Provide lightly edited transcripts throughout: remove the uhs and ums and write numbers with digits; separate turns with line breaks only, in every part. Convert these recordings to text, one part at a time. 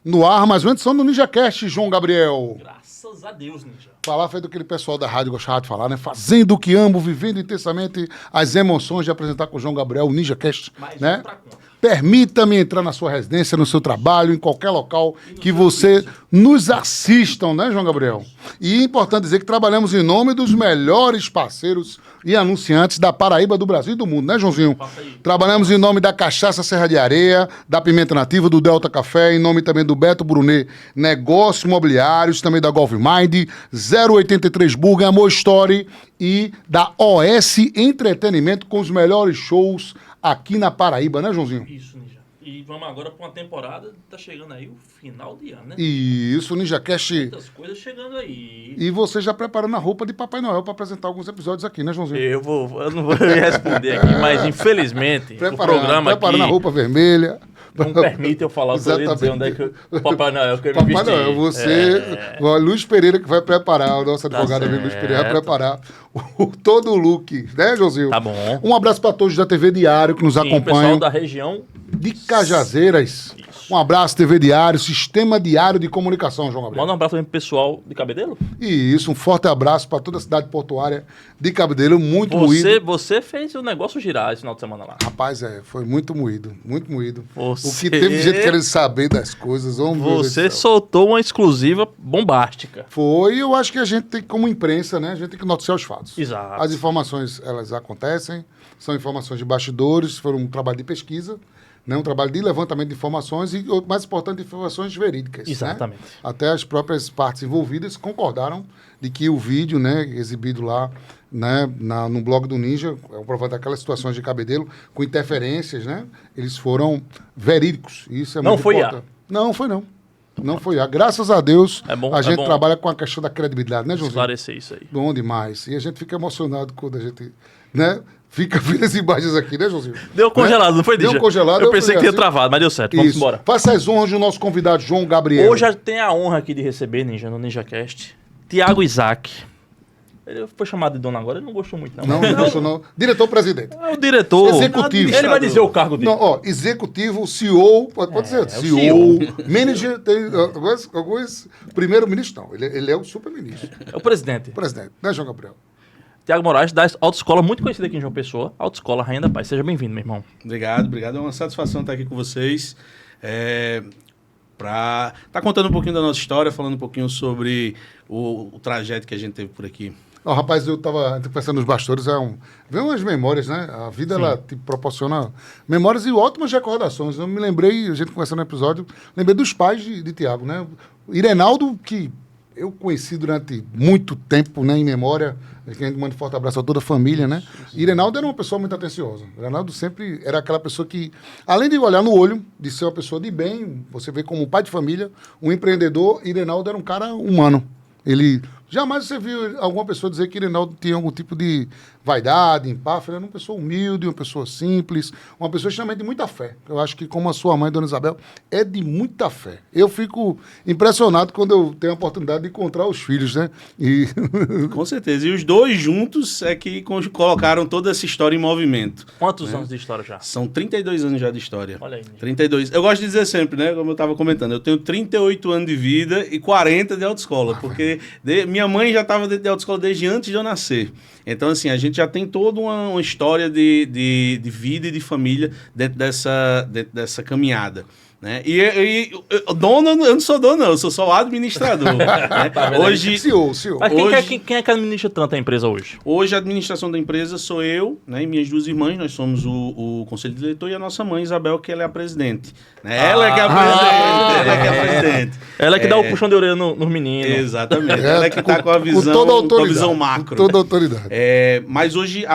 No ar, mais uma edição do NinjaCast, João Gabriel.
Graças a Deus, Ninja.
Falar foi do que aquele pessoal da rádio gostava de falar, né? Fazendo o que amo, vivendo intensamente as emoções de apresentar com o João Gabriel o NinjaCast, né? Permita-me entrar na sua residência, no seu trabalho, em qualquer local que você nos assistam, né, João Gabriel? E é importante dizer que trabalhamos em nome dos melhores parceiros e anunciantes da Paraíba, do Brasil e do mundo, né, Joãozinho? Trabalhamos em nome da Cachaça Serra de Areia, da Pimenta Nativa, do Delta Café, em nome também do Beto Brunet Negócios Imobiliários, também da Golf Mind, 083 Burger, Amor Story e da OS Entretenimento com os melhores shows aqui na Paraíba, né, Joãozinho?
Isso, Ninja. E vamos agora para uma temporada, tá chegando aí o final de ano, né?
Isso, NinjaCast.
Muitas coisas chegando aí.
E você já preparando a roupa de Papai Noel para apresentar alguns episódios aqui, né, Joãozinho?
Eu não vou responder aqui, mas infelizmente o programa
preparando
aqui
a roupa vermelha.
não permite eu falar o que eu ia dizer onde é que o Papai Noel quer me
Papai
vestir.
Noel, você, Luiz Pereira que vai preparar, o nosso advogado amigo Luiz Pereira vai preparar todo o look, né, Joãozinho?
Tá bom.
Um abraço para todos da TV Diário que nos
Sim,
acompanham.
pessoal da região
De Cajazeiras.
Isso.
Um abraço, TV Diário, Sistema Diário de Comunicação, João Gabriel.
Manda um abraço também pro pessoal de Cabedelo.
E isso, um forte abraço para toda a cidade portuária de Cabedelo, muito moído.
Você fez o negócio girar esse final de semana lá.
Rapaz, foi muito moído, muito moído.
Você-
O que teve gente querendo saber das coisas, meu Deus
Você
do céu.
soltou uma exclusiva bombástica.
Foi, eu acho que a gente tem, como imprensa, né, a gente tem que noticiar os fatos.
Exato.
As informações, elas acontecem, são informações de bastidores, foram um trabalho de pesquisa, né, um trabalho de levantamento de informações e, o mais importante, informações verídicas. né?
Exatamente.
Até as próprias partes envolvidas concordaram de que o vídeo, né, exibido lá, né, no blog do Ninja, provando aquelas situações de Cabedelo, com interferências, né, eles foram verídicos. Isso é
Não
muito
foi
importante. Não foi não. Não foi IA. Graças a Deus,
É bom-
a
é
gente
bom
trabalha com a questão da credibilidade, né, Joãozinho?
Esclarecer isso aí.
Bom demais. E a gente fica emocionado quando a gente, né, fica vendo as imagens aqui, né, Joãozinho?
Deu congelado, não foi,
Deu
Ninja?
congelado.
Eu pensei que tinha
assim,
travado, mas deu certo. Vamos
Isso.
embora.
Faça as honras do nosso convidado, João Gabriel.
Hoje tem a honra aqui de receber, Ninja, no NinjaCast, Tiago Isaac. Ele foi chamado de dono agora, ele não gostou muito, não.
Não gostou, não. Diretor-presidente.
É o diretor.
Executivo.
Ele vai dizer o cargo dele.
Não, ó, executivo, CEO, pode dizer,
o
CEO,
CEO.
manager, tem alguns primeiro-ministro, não. Ele é o super-ministro,
É o presidente.
o presidente, né, João Gabriel?
Tiago Moraes, da autoescola muito conhecida aqui em João Pessoa, Autoescola Rainha da Paz. Seja bem-vindo, meu irmão.
Obrigado. É uma satisfação estar aqui com vocês. Para estar contando um pouquinho da nossa história, falando um pouquinho sobre o trajeto que a gente teve por aqui.
Ó, rapaz, eu tava pensando nos bastidores, vem umas memórias, né? A vida, ela te proporciona memórias e ótimas recordações. Eu me lembrei, a gente conversando no episódio, lembrei dos pais de Tiago, né? O Irenaldo, que eu conheci durante muito tempo, né, em memória, a gente manda um forte abraço a toda a família, né? Irenaldo era uma pessoa muito atenciosa. Irenaldo sempre era aquela pessoa que, além de olhar no olho, de ser uma pessoa de bem, você vê como um pai de família, um empreendedor, Irenaldo era um cara humano. Ele... Jamais você viu alguma pessoa dizer que Irenaldo tinha algum tipo de vaidade, empáfia. Ele era uma pessoa humilde, uma pessoa simples, uma pessoa extremamente de muita fé. Eu acho que, como a sua mãe, Dona Isabel, é de muita fé. Eu fico impressionado quando eu tenho a oportunidade de encontrar os filhos, né? E...
Com certeza. E os dois juntos é que colocaram toda essa história em movimento.
Quantos anos de história já?
São 32 anos já de história.
Olha aí, Ninja.
32. Eu gosto de dizer sempre, né? Como eu estava comentando, eu tenho 38 anos de vida e 40 de autoescola, porque minha mãe já estava dentro de autoescola desde antes de eu nascer. Então, assim, a gente já tem toda uma história de vida e de família dentro dessa caminhada. Né? Dono, eu não sou dono, não, eu sou só o administrador. Né? Hoje,
CEO.
Mas
Hoje-
quem é que administra tanto a empresa hoje?
Hoje a administração da empresa sou eu, né, e minhas duas irmãs, nós somos o conselho diretor, e a nossa mãe, Isabel, que ela é a presidente. Né? Ela é que é a presidente. Ela é que é a presidente.
Ela é que dá o puxão de orelha nos meninos.
Exatamente. Ela é que está com a visão,
toda a
com a
autoridade,
visão macro.
com toda a autoridade.
Mas hoje,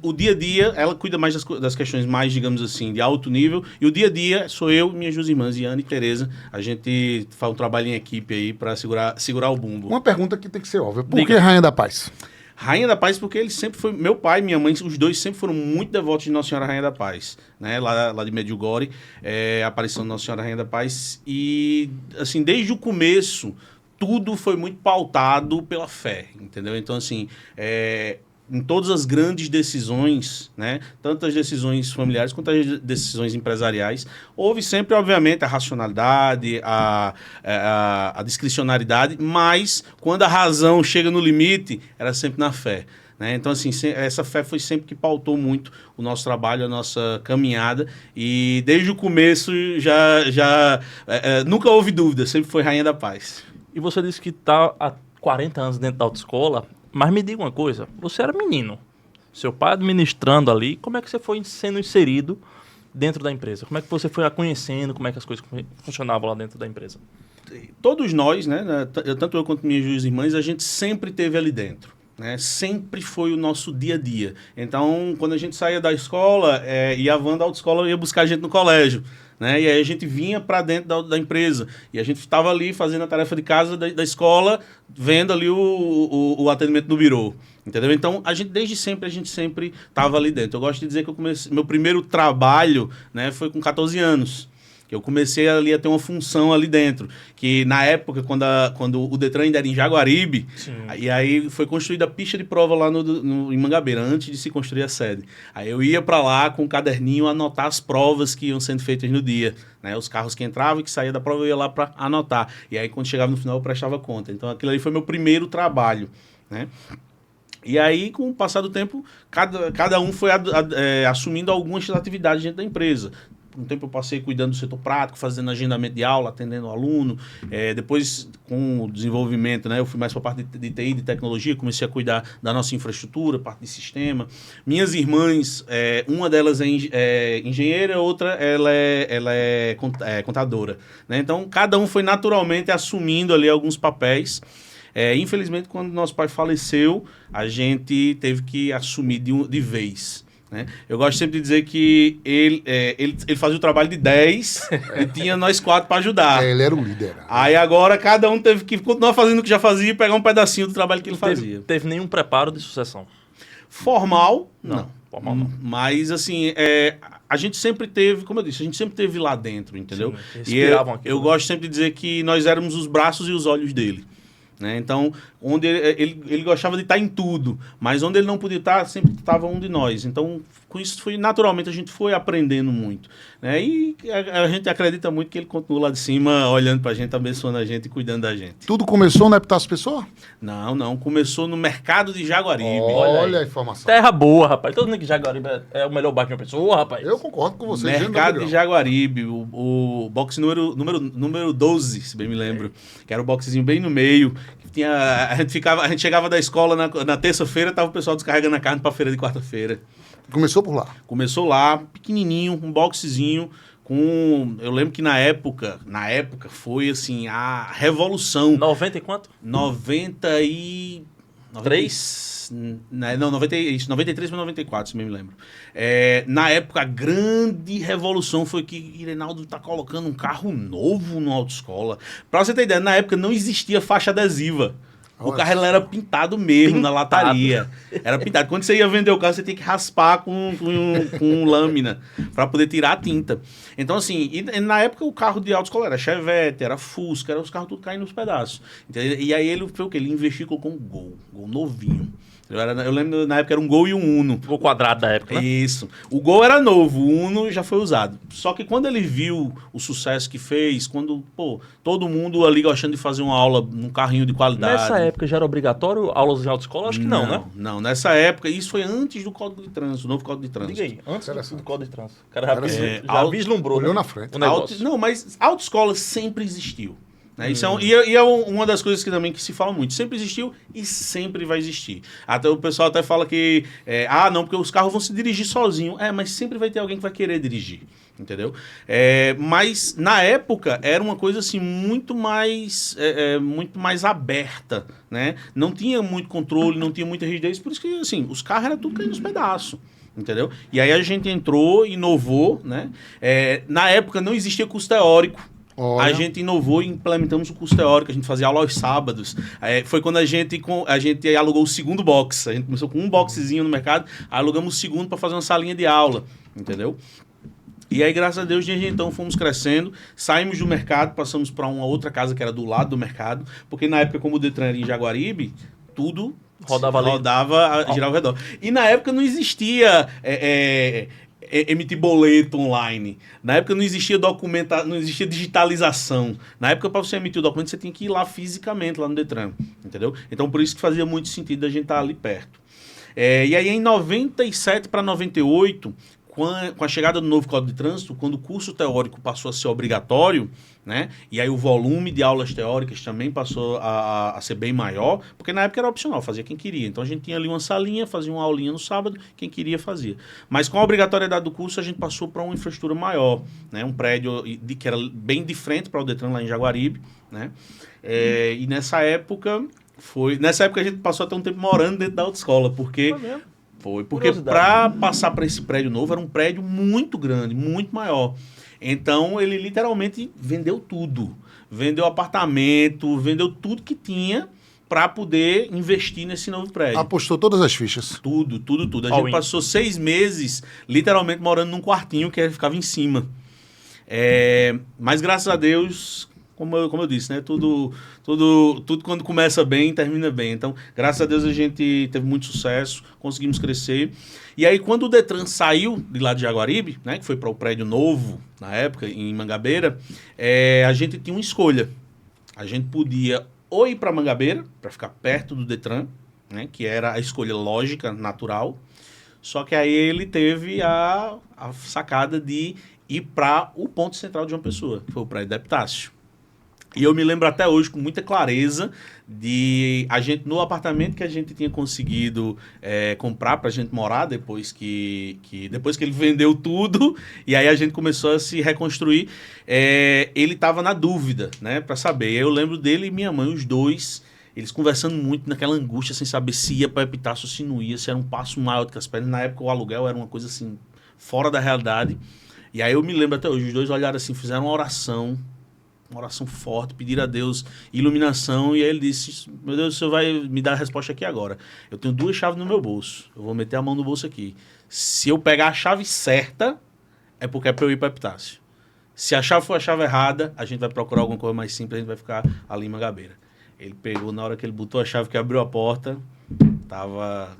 o dia a dia, ela cuida mais das questões mais, digamos assim, de alto nível. E o dia a dia sou eu e minhas duas irmãs, Iane e Tereza. A gente faz um trabalho em equipe aí para segurar o bumbo.
Uma pergunta que tem que ser óbvia. Por
Diga.
que Rainha da Paz?
Rainha da Paz, porque ele sempre foi... Meu pai e minha mãe, os dois sempre foram muito devotos de Nossa Senhora Rainha da Paz. Né? Lá de Medjugorje, a aparição de Nossa Senhora Rainha da Paz. E, assim, desde o começo, tudo foi muito pautado pela fé, entendeu? Então, assim, em todas as grandes decisões, né, tanto as decisões familiares quanto as decisões empresariais, houve sempre, obviamente, a racionalidade, a discricionariedade, mas quando a razão chega no limite, era sempre na fé. Né? Então, assim, essa fé foi sempre que pautou muito o nosso trabalho, a nossa caminhada, e desde o começo nunca houve dúvida, sempre foi rainha da paz.
E você disse que está há 40 anos dentro da autoescola, mas me diga uma coisa, você era menino, seu pai administrando ali, como é que você foi sendo inserido dentro da empresa? Como é que você foi a conhecendo, como é que as coisas funcionavam lá dentro da empresa?
Todos nós, né, tanto eu quanto minhas duas irmãs, a gente sempre esteve ali dentro. Né? Sempre foi o nosso dia a dia. Então, quando a gente saía da escola, e a van da autoescola ia buscar a gente no colégio. Né? E aí a gente vinha para dentro da empresa. E a gente estava ali fazendo a tarefa de casa da escola, vendo ali o atendimento no birô. Entendeu? Então, desde sempre, a gente sempre estava ali dentro. Eu gosto de dizer que meu primeiro trabalho, né, foi com 14 anos. Eu comecei ali a ter uma função ali dentro, que na época, quando o Detran ainda era em Jaguaribe, e aí foi construída a pista de prova lá em Mangabeira, antes de se construir a sede. Aí eu ia para lá com um caderninho anotar as provas que iam sendo feitas no dia, né? Os carros que entravam e que saíam da prova eu ia lá para anotar. E aí quando chegava no final eu prestava conta. Então aquilo ali foi meu primeiro trabalho, né? E aí, com o passar do tempo, cada um foi assumindo algumas atividades dentro da empresa. Um tempo eu passei cuidando do setor prático, fazendo agendamento de aula, atendendo o aluno. Depois, com o desenvolvimento, né, eu fui mais para a parte de TI, de tecnologia, comecei a cuidar da nossa infraestrutura, parte de sistema. Minhas irmãs, uma delas é engenheira, outra ela é contadora. Né? Então, cada um foi naturalmente assumindo ali alguns papéis. Infelizmente, quando nosso pai faleceu, a gente teve que assumir de vez. Né? Eu gosto sempre de dizer que ele fazia o trabalho de 10 e tinha nós 4 para ajudar.
Ele era o líder.
Aí agora cada um teve que continuar fazendo o que já fazia e pegar um pedacinho do trabalho que ele fazia.
Teve nenhum preparo de sucessão?
Formal, não.
Formal não.
Mas assim, a gente sempre teve, como eu disse, a gente sempre teve lá dentro, entendeu?
Sim, respiravam
eu gosto sempre de dizer que nós éramos os braços e os olhos dele. Né? Então, onde ele gostava de estar em tudo, mas onde ele não podia estar, sempre estava um de nós. Então, com isso, naturalmente, a gente foi aprendendo muito. Né? E a gente acredita muito que ele continua lá de cima, olhando para a gente, abençoando a gente e cuidando da gente.
Tudo começou no Epitácio Pessoa?
Não. Começou no mercado de Jaguaribe.
Olha a informação.
Terra boa, rapaz. Todo mundo que Jaguaribe é o melhor bairro de uma pessoa, rapaz.
Eu concordo com você.
Mercado de Jaguaribe, o box número 12, se bem me lembro. Que era o boxezinho bem no meio. A gente chegava da escola na terça-feira, tava o pessoal descarregando a carne para a feira de quarta-feira.
Começou por lá?
Começou lá, pequenininho, um boxezinho, eu lembro que na época foi assim, a revolução.
90 e quanto?
93? Não, 93 para 94, se bem me lembro. Na época, a grande revolução foi que Irenaldo tá colocando um carro novo no autoescola. Pra você ter ideia, na época não existia faixa adesiva. O carro era pintado mesmo na lataria. Era pintado. Quando você ia vender o carro, você tinha que raspar com lâmina para poder tirar a tinta. Então, assim, na época o carro de autoescola era Chevette, era Fusca, eram os carros tudo caindo nos pedaços. E aí ele foi o quê? Ele investiu e colocou um Gol novinho. Eu lembro, na época era um Gol e um Uno.
Gol quadrado da época, né?
Isso. O Gol era novo, o Uno já foi usado. Só que quando ele viu o sucesso que fez, quando, todo mundo ali gostando de fazer uma aula num carrinho de qualidade.
Nessa época já era obrigatório aulas de autoescola? Acho que não, né?
Não, nessa época, isso foi antes do Código de Trânsito, o novo Código de Trânsito.
Diga aí, antes do Código de Trânsito. O cara já vislumbrou,
olhou
né?
na frente.
O negócio.
Não, mas autoescola sempre existiu. Né? Isso é uma das coisas que também que se fala muito. Sempre existiu e sempre vai existir. Até o pessoal até fala que não, porque os carros vão se dirigir sozinhos. Mas sempre vai ter alguém que vai querer dirigir. Entendeu? Mas na época era uma coisa assim muito mais aberta. Né? Não tinha muito controle, não tinha muita rigidez. Por isso que assim, os carros eram tudo caindo nos pedaços. Entendeu? E aí a gente entrou, inovou. Né? Na época não existia curso teórico. Olha. A gente inovou e implementamos o curso teórico, a gente fazia aula aos sábados. Foi quando a gente alugou o segundo box. A gente começou com um boxezinho no mercado, alugamos o segundo para fazer uma salinha de aula, entendeu? E aí, graças a Deus, desde então fomos crescendo, saímos do mercado, passamos para uma outra casa que era do lado do mercado, porque na época, como o Detran era em Jaguaribe, tudo
Rodava ali.
Girava ao redor. E na época não existia emitir boleto online. Na época não existia não existia digitalização. Na época, para você emitir o documento, você tinha que ir lá fisicamente, lá no Detran. Entendeu? Então, por isso que fazia muito sentido a gente estar ali perto. E aí, em 97 para 98, com a chegada do novo Código de Trânsito, quando o curso teórico passou a ser obrigatório, né? E aí o volume de aulas teóricas também passou a ser bem maior, porque na época era opcional, fazia quem queria. Então a gente tinha ali uma salinha, fazia uma aulinha no sábado, quem queria fazia. Mas com a obrigatoriedade do curso, a gente passou para uma infraestrutura maior, né? Um prédio que era bem de frente para o Detran, lá em Jaguaribe, né? E nessa época a gente passou até um tempo morando dentro da autoescola, porque para passar para esse prédio novo era um prédio muito grande, muito maior. Então ele literalmente vendeu tudo, vendeu apartamento, vendeu tudo que tinha para poder investir nesse novo prédio.
Apostou todas as fichas.
Tudo. A gente passou 6 meses literalmente morando num quartinho que ficava em cima. Mas graças a Deus, como eu disse, né? Tudo quando começa bem, termina bem. Então, graças a Deus, a gente teve muito sucesso, conseguimos crescer. E aí, quando o Detran saiu de lá de Jaguaribe, né? Que foi para o prédio novo, na época, em Mangabeira, a gente tinha uma escolha. A gente podia ou ir para Mangabeira, para ficar perto do Detran, né? Que era a escolha lógica, natural. Só que aí ele teve a sacada de ir para o ponto central de João Pessoa, que foi o prédio da Epitácio. E eu me lembro até hoje, com muita clareza, de a gente, no apartamento que a gente tinha conseguido comprar para a gente morar, depois que ele vendeu tudo, e aí a gente começou a se reconstruir, ele estava na dúvida, né, para saber. Eu lembro dele e minha mãe, os dois, eles conversando muito naquela angústia, sem saber se ia para Epitácio ou se não ia, se era um passo maior do que as pernas. Na época o aluguel era uma coisa assim, fora da realidade. E aí eu me lembro até hoje, os dois olharam assim, fizeram uma oração forte, pediram a Deus iluminação, e aí ele disse: meu Deus, o senhor vai me dar a resposta aqui agora. Eu tenho 2 chaves no meu bolso, eu vou meter a mão no bolso aqui. Se eu pegar a chave certa, é porque é para eu ir para Epitácio. Se a chave for a chave errada, a gente vai procurar alguma coisa mais simples, a gente vai ficar ali em Mangabeira. Ele pegou, na hora que ele botou a chave, que abriu a porta, tava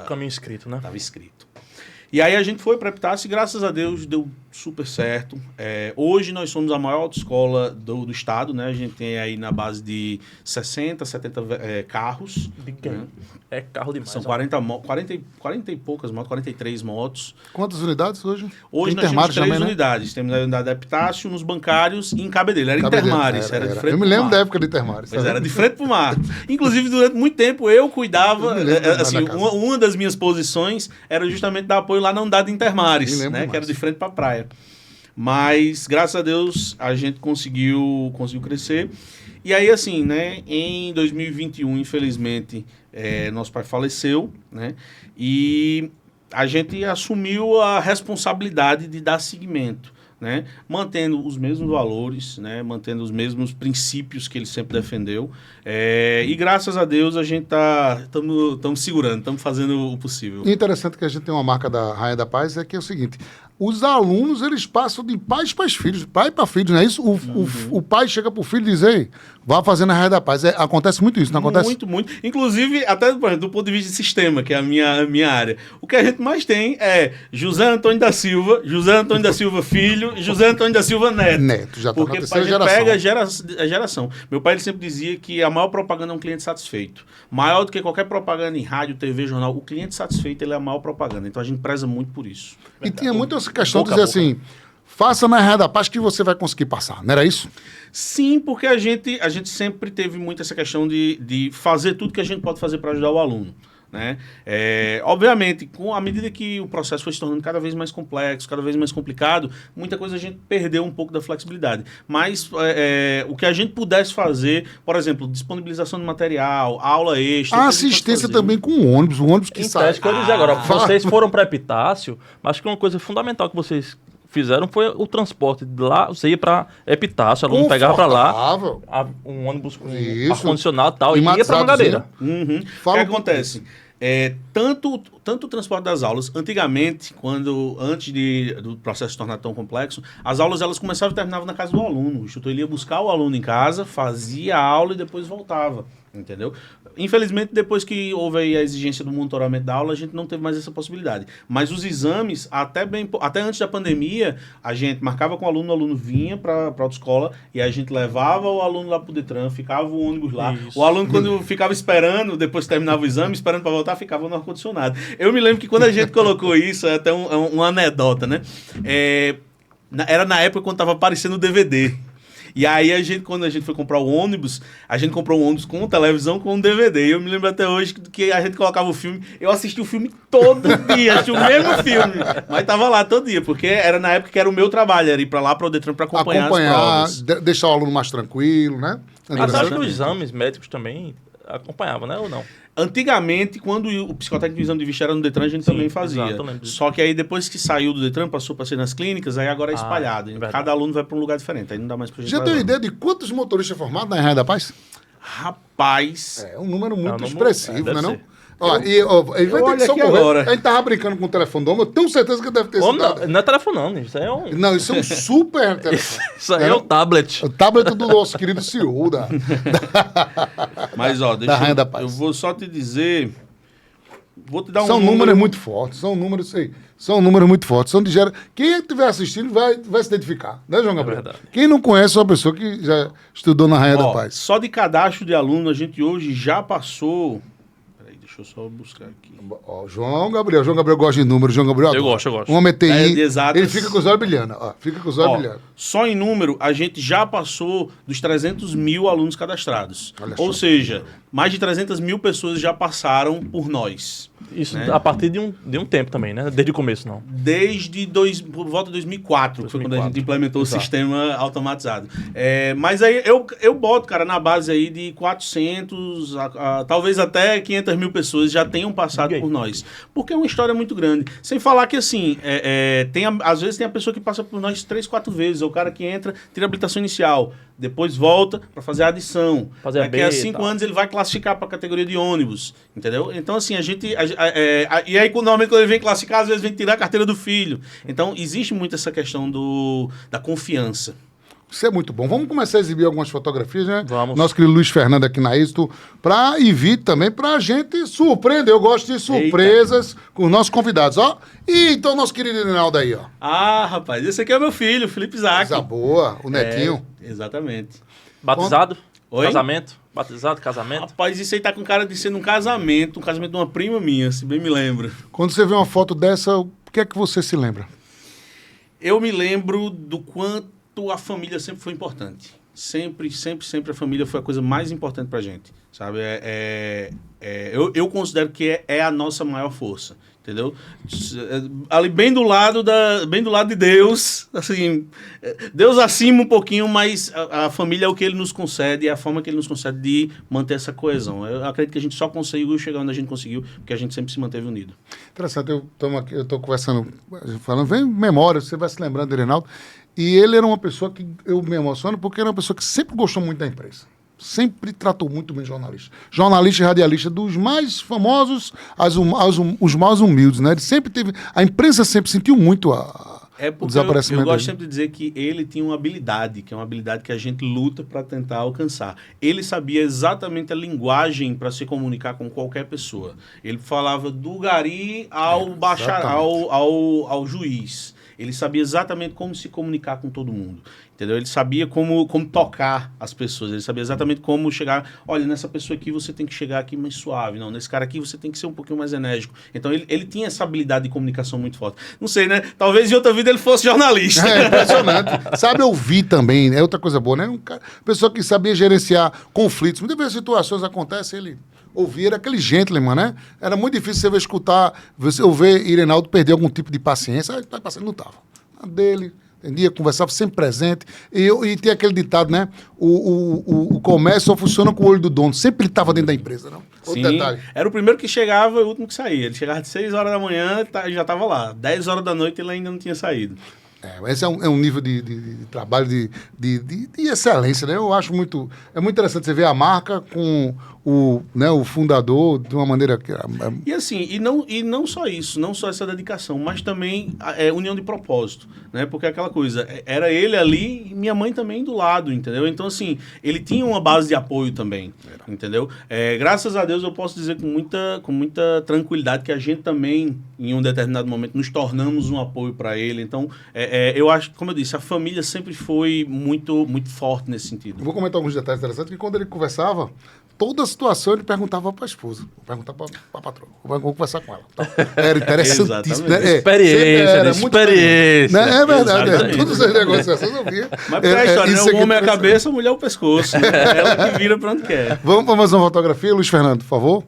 Caminho escrito, né?
Tava escrito. E aí a gente foi para Epitácio e, graças a Deus, deu super certo. Hoje nós somos a maior autoescola do estado, né? A gente tem aí na base de 60, 70 carros. Né?
É carro demais.
São 40 e poucas motos, 43 motos.
Quantas unidades hoje?
Hoje nós temos 3 unidades. Temos a unidade da Epitácio, nos bancários e em Cabedelo. Era Intermares. Era de frente.
Eu me lembro da época de Intermares.
Mas era de frente pro mar. Inclusive, durante muito tempo, eu cuidava... uma das minhas posições era justamente dar apoio lá na unidade de Intermares, né? Que era de frente para a praia. Mas, graças a Deus, a gente conseguiu crescer. E aí, assim, né? Em 2021, infelizmente, nosso pai faleceu, né? E a gente assumiu a responsabilidade de dar seguimento, né? Mantendo os mesmos valores, né? Mantendo os mesmos princípios que ele sempre defendeu. E graças a Deus a gente estamos segurando, estamos fazendo o possível.
E interessante que a gente tem uma marca da Rainha da Paz, é que é o seguinte: os alunos, eles passam de pais para filhos, pai para filhos, não é isso? O pai chega para o filho e diz: ei, vá fazendo a Rainha da Paz. Acontece muito isso, não acontece?
Muito, muito. Inclusive, até do ponto de vista de sistema, que é a minha área. O que a gente mais tem é José Antônio da Silva filho, José Antônio da Silva neto.
Neto, já está na terceira
geração.
geração.
Pega a geração. Meu pai ele sempre dizia que a maior propaganda é um cliente satisfeito. Maior do que qualquer propaganda em rádio, TV, jornal, o cliente satisfeito ele é a maior propaganda. Então a gente preza muito por isso.
E tinha muito essa questão de dizer assim: faça na Rainha da Paz que você vai conseguir passar, não era isso?
Sim, porque a gente sempre teve muito essa questão de fazer tudo que a gente pode fazer para ajudar o aluno, né? Obviamente, à medida que o processo foi se tornando cada vez mais complexo, cada vez mais complicado, muita coisa a gente perdeu um pouco da flexibilidade. Mas o que a gente pudesse fazer, por exemplo, disponibilização de material, aula extra...
A assistência também com o ônibus que sai.
Que eu dizer agora, vocês foram para Epitácio, mas que uma coisa fundamental que vocês fizeram foi o transporte de lá. Você ia para Epitácio, o aluno pegava para lá, um ônibus com ar-condicionado e tal, e ia para Mangabeira.
O que acontece? Tanto o transporte das aulas, antigamente, antes do processo se tornar tão complexo, as aulas elas começavam e terminavam na casa do aluno. O instrutor ia buscar o aluno em casa, fazia a aula e depois voltava, Entendeu? Infelizmente, depois que houve aí a exigência do monitoramento da aula, a gente não teve mais essa possibilidade. Mas os exames, até antes da pandemia, a gente marcava com o aluno vinha para a autoescola e a gente levava o aluno lá para o Detran, ficava o ônibus lá.
Isso.
O aluno, quando ficava esperando, depois que terminava o exame, esperando para voltar, ficava no ar-condicionado. Eu me lembro que quando a gente colocou isso, é até uma anedota, né? Era na época quando estava aparecendo o DVD. E aí, quando a gente foi comprar o ônibus, a gente comprou um ônibus com televisão, com um DVD. E eu me lembro até hoje que a gente colocava o filme. Eu assisti o filme todo dia, assisti o mesmo filme. Mas tava lá todo dia, porque era na época que era o meu trabalho, era ir pra lá, para o Detran, para acompanhar as provas.
Deixar o aluno mais tranquilo, né?
Mas acho que os exames médicos também acompanhavam, né? Ou não?
Antigamente, quando o psicotécnico de exame de vista era no Detran, a gente também fazia.
Exato,
só que aí, depois que saiu do Detran, passou para ser nas clínicas, aí agora é espalhado. Cada aluno vai para um lugar diferente, aí não dá mais pra gente.
Já tem ideia de quantos motoristas formados na Rainha da Paz?
Rapaz...
É um número muito expressivo, né, não?
Ó,
ele vai ter que socorrer.
Agora.
A gente tava brincando com o telefone do homem, eu tenho certeza que deve ter sido.
Não é telefone, não, isso aí é um.
Não, isso é um super telefone.
Isso aí é o tablet.
O tablet do nosso querido CEO
Mas, ó,
da Rainha da Paz.
Eu vou só te dizer. Vou te dar
são números muito fortes, são números muito fortes. São de Quem estiver assistindo vai se identificar, né, João Gabriel? Quem não conhece é uma pessoa que já estudou na Rainha da Paz.
Só de cadastro de aluno, a gente hoje já passou. Peraí, deixa eu só buscar aqui.
Ó, João Gabriel gosta de números, João Gabriel.
Eu gosto.
Um homem TI,
exatas.
ele fica com os olhos brilhando. Ó, fica com os olhos brilhando.
Só em número, a gente já passou dos 300 mil alunos cadastrados. Ou seja, mais de 300 mil pessoas já passaram por nós.
Isso, né? A partir de um tempo também, né? Desde o começo, não.
Por volta de 2004, que foi quando a gente implementou o sistema automatizado. Mas aí eu boto, cara, na base aí de 400, talvez até 500 mil pessoas já tenham passado por nós. Porque é uma história muito grande. Sem falar que, assim, às vezes tem a pessoa que passa por nós 3, 4 vezes. É o cara que entra, tira a habilitação inicial, depois volta para fazer a adição. Daqui a 5 anos ele vai classificar para a categoria de ônibus, entendeu? Então, assim, e aí, normalmente, quando ele vem classificar, às vezes vem tirar a carteira do filho. Então, existe muito essa questão da confiança.
Isso é muito bom. Vamos começar a exibir algumas fotografias, né?
Vamos.
Nosso querido Luiz Fernando aqui na Êxito, e Vitor também, pra gente surpreender. Eu gosto de surpresas com os nossos convidados, ó. E então, nosso querido Reinaldo aí, ó.
Ah, rapaz, esse aqui é o meu filho, Felipe Isaac.
Coisa boa, o netinho.
Exatamente.
Batizado?
Oi?
Casamento? Batizado, casamento?
Rapaz, isso aí tá com cara de ser um casamento de uma prima minha, se bem me lembro.
Quando você vê uma foto dessa, o que é que você se lembra?
Eu me lembro do quanto a família sempre foi importante. Sempre a família foi a coisa mais importante pra gente, sabe? Eu considero que é a nossa maior força, entendeu? Ali bem do lado de Deus, assim, Deus acima um pouquinho, mas a família é o que Ele nos concede, é a forma que Ele nos concede de manter essa coesão. Eu acredito que a gente só conseguiu chegar onde a gente conseguiu, porque a gente sempre se manteve unido. Interessante,
eu estou conversando, falando, vem memória, você vai se lembrando do Reinaldo, e ele era uma pessoa que eu me emociono, porque era uma pessoa que sempre gostou muito da imprensa. Sempre tratou muito bem jornalista. Jornalista e radialista, dos mais famosos os mais humildes, né? Ele sempre teve... A imprensa sempre sentiu muito o desaparecimento
eu gosto sempre de dizer que ele tinha uma habilidade, que é uma habilidade que a gente luta para tentar alcançar. Ele sabia exatamente a linguagem para se comunicar com qualquer pessoa. Ele falava do gari ao juiz. Ele sabia exatamente como se comunicar com todo mundo, entendeu? Ele sabia como tocar as pessoas, ele sabia exatamente como chegar, olha, nessa pessoa aqui você tem que chegar aqui mais suave, não, nesse cara aqui você tem que ser um pouquinho mais enérgico. Então ele tinha essa habilidade de comunicação muito forte. Não sei, né? Talvez em outra vida ele fosse jornalista.
É impressionante. Sabe ouvir também, é outra coisa boa, né? Pessoa que sabia gerenciar conflitos. Muitas vezes situações acontecem, ele... ouvir era aquele gentleman, né? Era muito difícil você ouvir Reinaldo perder algum tipo de paciência. Não estava. A dele, entendia, conversava sempre presente. E tem aquele ditado, né? O comércio só funciona com o olho do dono. Sempre ele estava dentro da empresa, não?
Outro detalhe. Era o primeiro que chegava e o último que saía. Ele chegava de 6 horas da manhã, já estava lá. 10 horas da noite ele ainda não tinha saído.
Esse é um nível de trabalho de excelência, né? Eu acho muito... É muito interessante você ver a marca com o fundador de uma maneira que...
E assim, e não só isso, não só essa dedicação, mas também união de propósito, né? Porque aquela coisa, era ele ali e minha mãe também do lado, entendeu? Então, assim, ele tinha uma base de apoio também, entendeu? Graças a Deus eu posso dizer com muita tranquilidade que a gente também, em um determinado momento, nos tornamos um apoio para ele. Então, eu acho, como eu disse, a família sempre foi muito, muito forte nesse sentido.
Eu vou comentar alguns detalhes interessantes, que quando ele conversava, toda a situação ele perguntava para a esposa, perguntava para a patroa, vou conversar com ela. Tá? Era interessantíssimo. Né?
Experiência.
Né? É verdade, todos os negociações eu via.
Mas porque a história, né? O homem é a cabeça, a mulher é o pescoço. Né? Ela que vira para onde quer.
Vamos para mais uma fotografia, Luiz Fernando, por favor.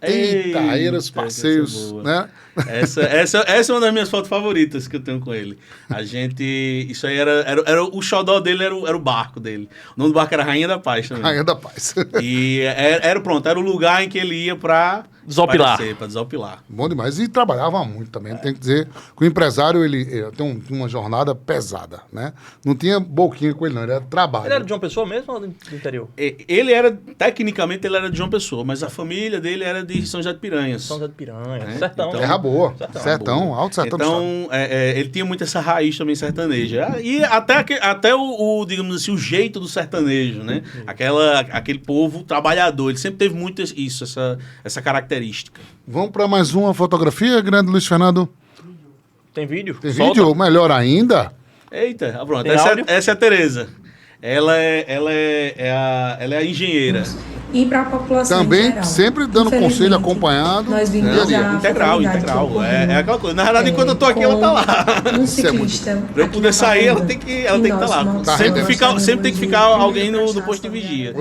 Eita,
aí eram os passeios, né?
Essa é uma das minhas fotos favoritas que eu tenho com ele. Isso aí era o xodó dele, era o barco dele. O nome do barco era Rainha da Paz também.
Rainha da Paz.
E era o lugar em que ele ia pra desopilar.
Bom demais. E trabalhava muito também, tem que dizer que o empresário, ele tem uma jornada pesada, né? Não tinha boquinha com ele, não, ele era trabalho.
Ele era de João Pessoa mesmo ou do interior?
Tecnicamente ele era de João Pessoa, mas a família dele era de São José de Piranhas.
São José de Piranhas, sertão.
Então,
Terra boa, sertão, alto sertão.
Então, ele tinha muito essa raiz também sertaneja. E até digamos assim, o jeito do sertanejo, né? Aquele povo trabalhador, ele sempre teve muito isso, essa característica.
Vamos para mais uma fotografia, grande Luiz Fernando?
Tem vídeo?
Tem vídeo? Ou melhor ainda?
Eita, pronto.
Tem
Essa é a Tereza. Ela é a engenheira.
E para a população
também
em geral.
sempre dando conselho acompanhado.
Nós vimos
Integral. É aquela coisa. Na verdade, enquanto eu tô aqui, ela tá lá.
Um ciclista.
Pra eu poder sair, ela tem que estar lá. Sempre tem que ficar alguém no posto de vigia.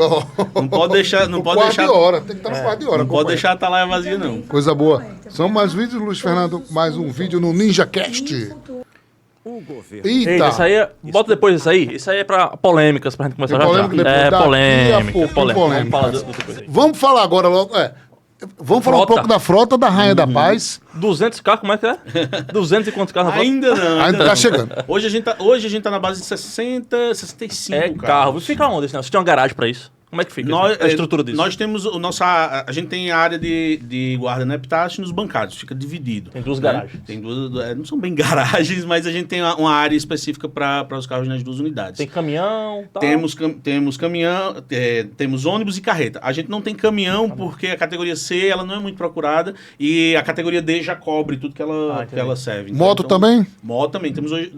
Não pode deixar. Não pode deixar.
De hora, tem que estar no quarto de hora.
Não pode deixar estar lá vazia, não.
Coisa boa. São mais vídeos, Luiz Fernando. Mais um vídeo no NinjaCast.
Eita, isso aí bota depois isso aí. Isso aí é pra polêmicas, pra gente começar a
já.
polêmica.
Vamos falar agora logo. Vamos falar um pouco da frota da Rainha da Paz.
200 carros, como é que é? 200 e quantos carros?
Ainda não.
Ainda tá chegando.
Hoje a gente tá na base de 60, 65
carros. Fica onde? Você tem uma garagem pra isso? Como é que fica a estrutura disso?
Nós temos a gente tem a área de guarda na Epitácio nos bancários, fica dividido.
Tem duas garagens.
Tem duas, não são bem garagens, mas a gente tem uma área específica para os carros nas duas unidades.
Tem caminhão, tal.
Temos caminhão, temos ônibus e carreta. A gente não tem caminhão porque a categoria C ela não é muito procurada e a categoria D já cobre tudo que ela serve.
Moto também?
Moto também.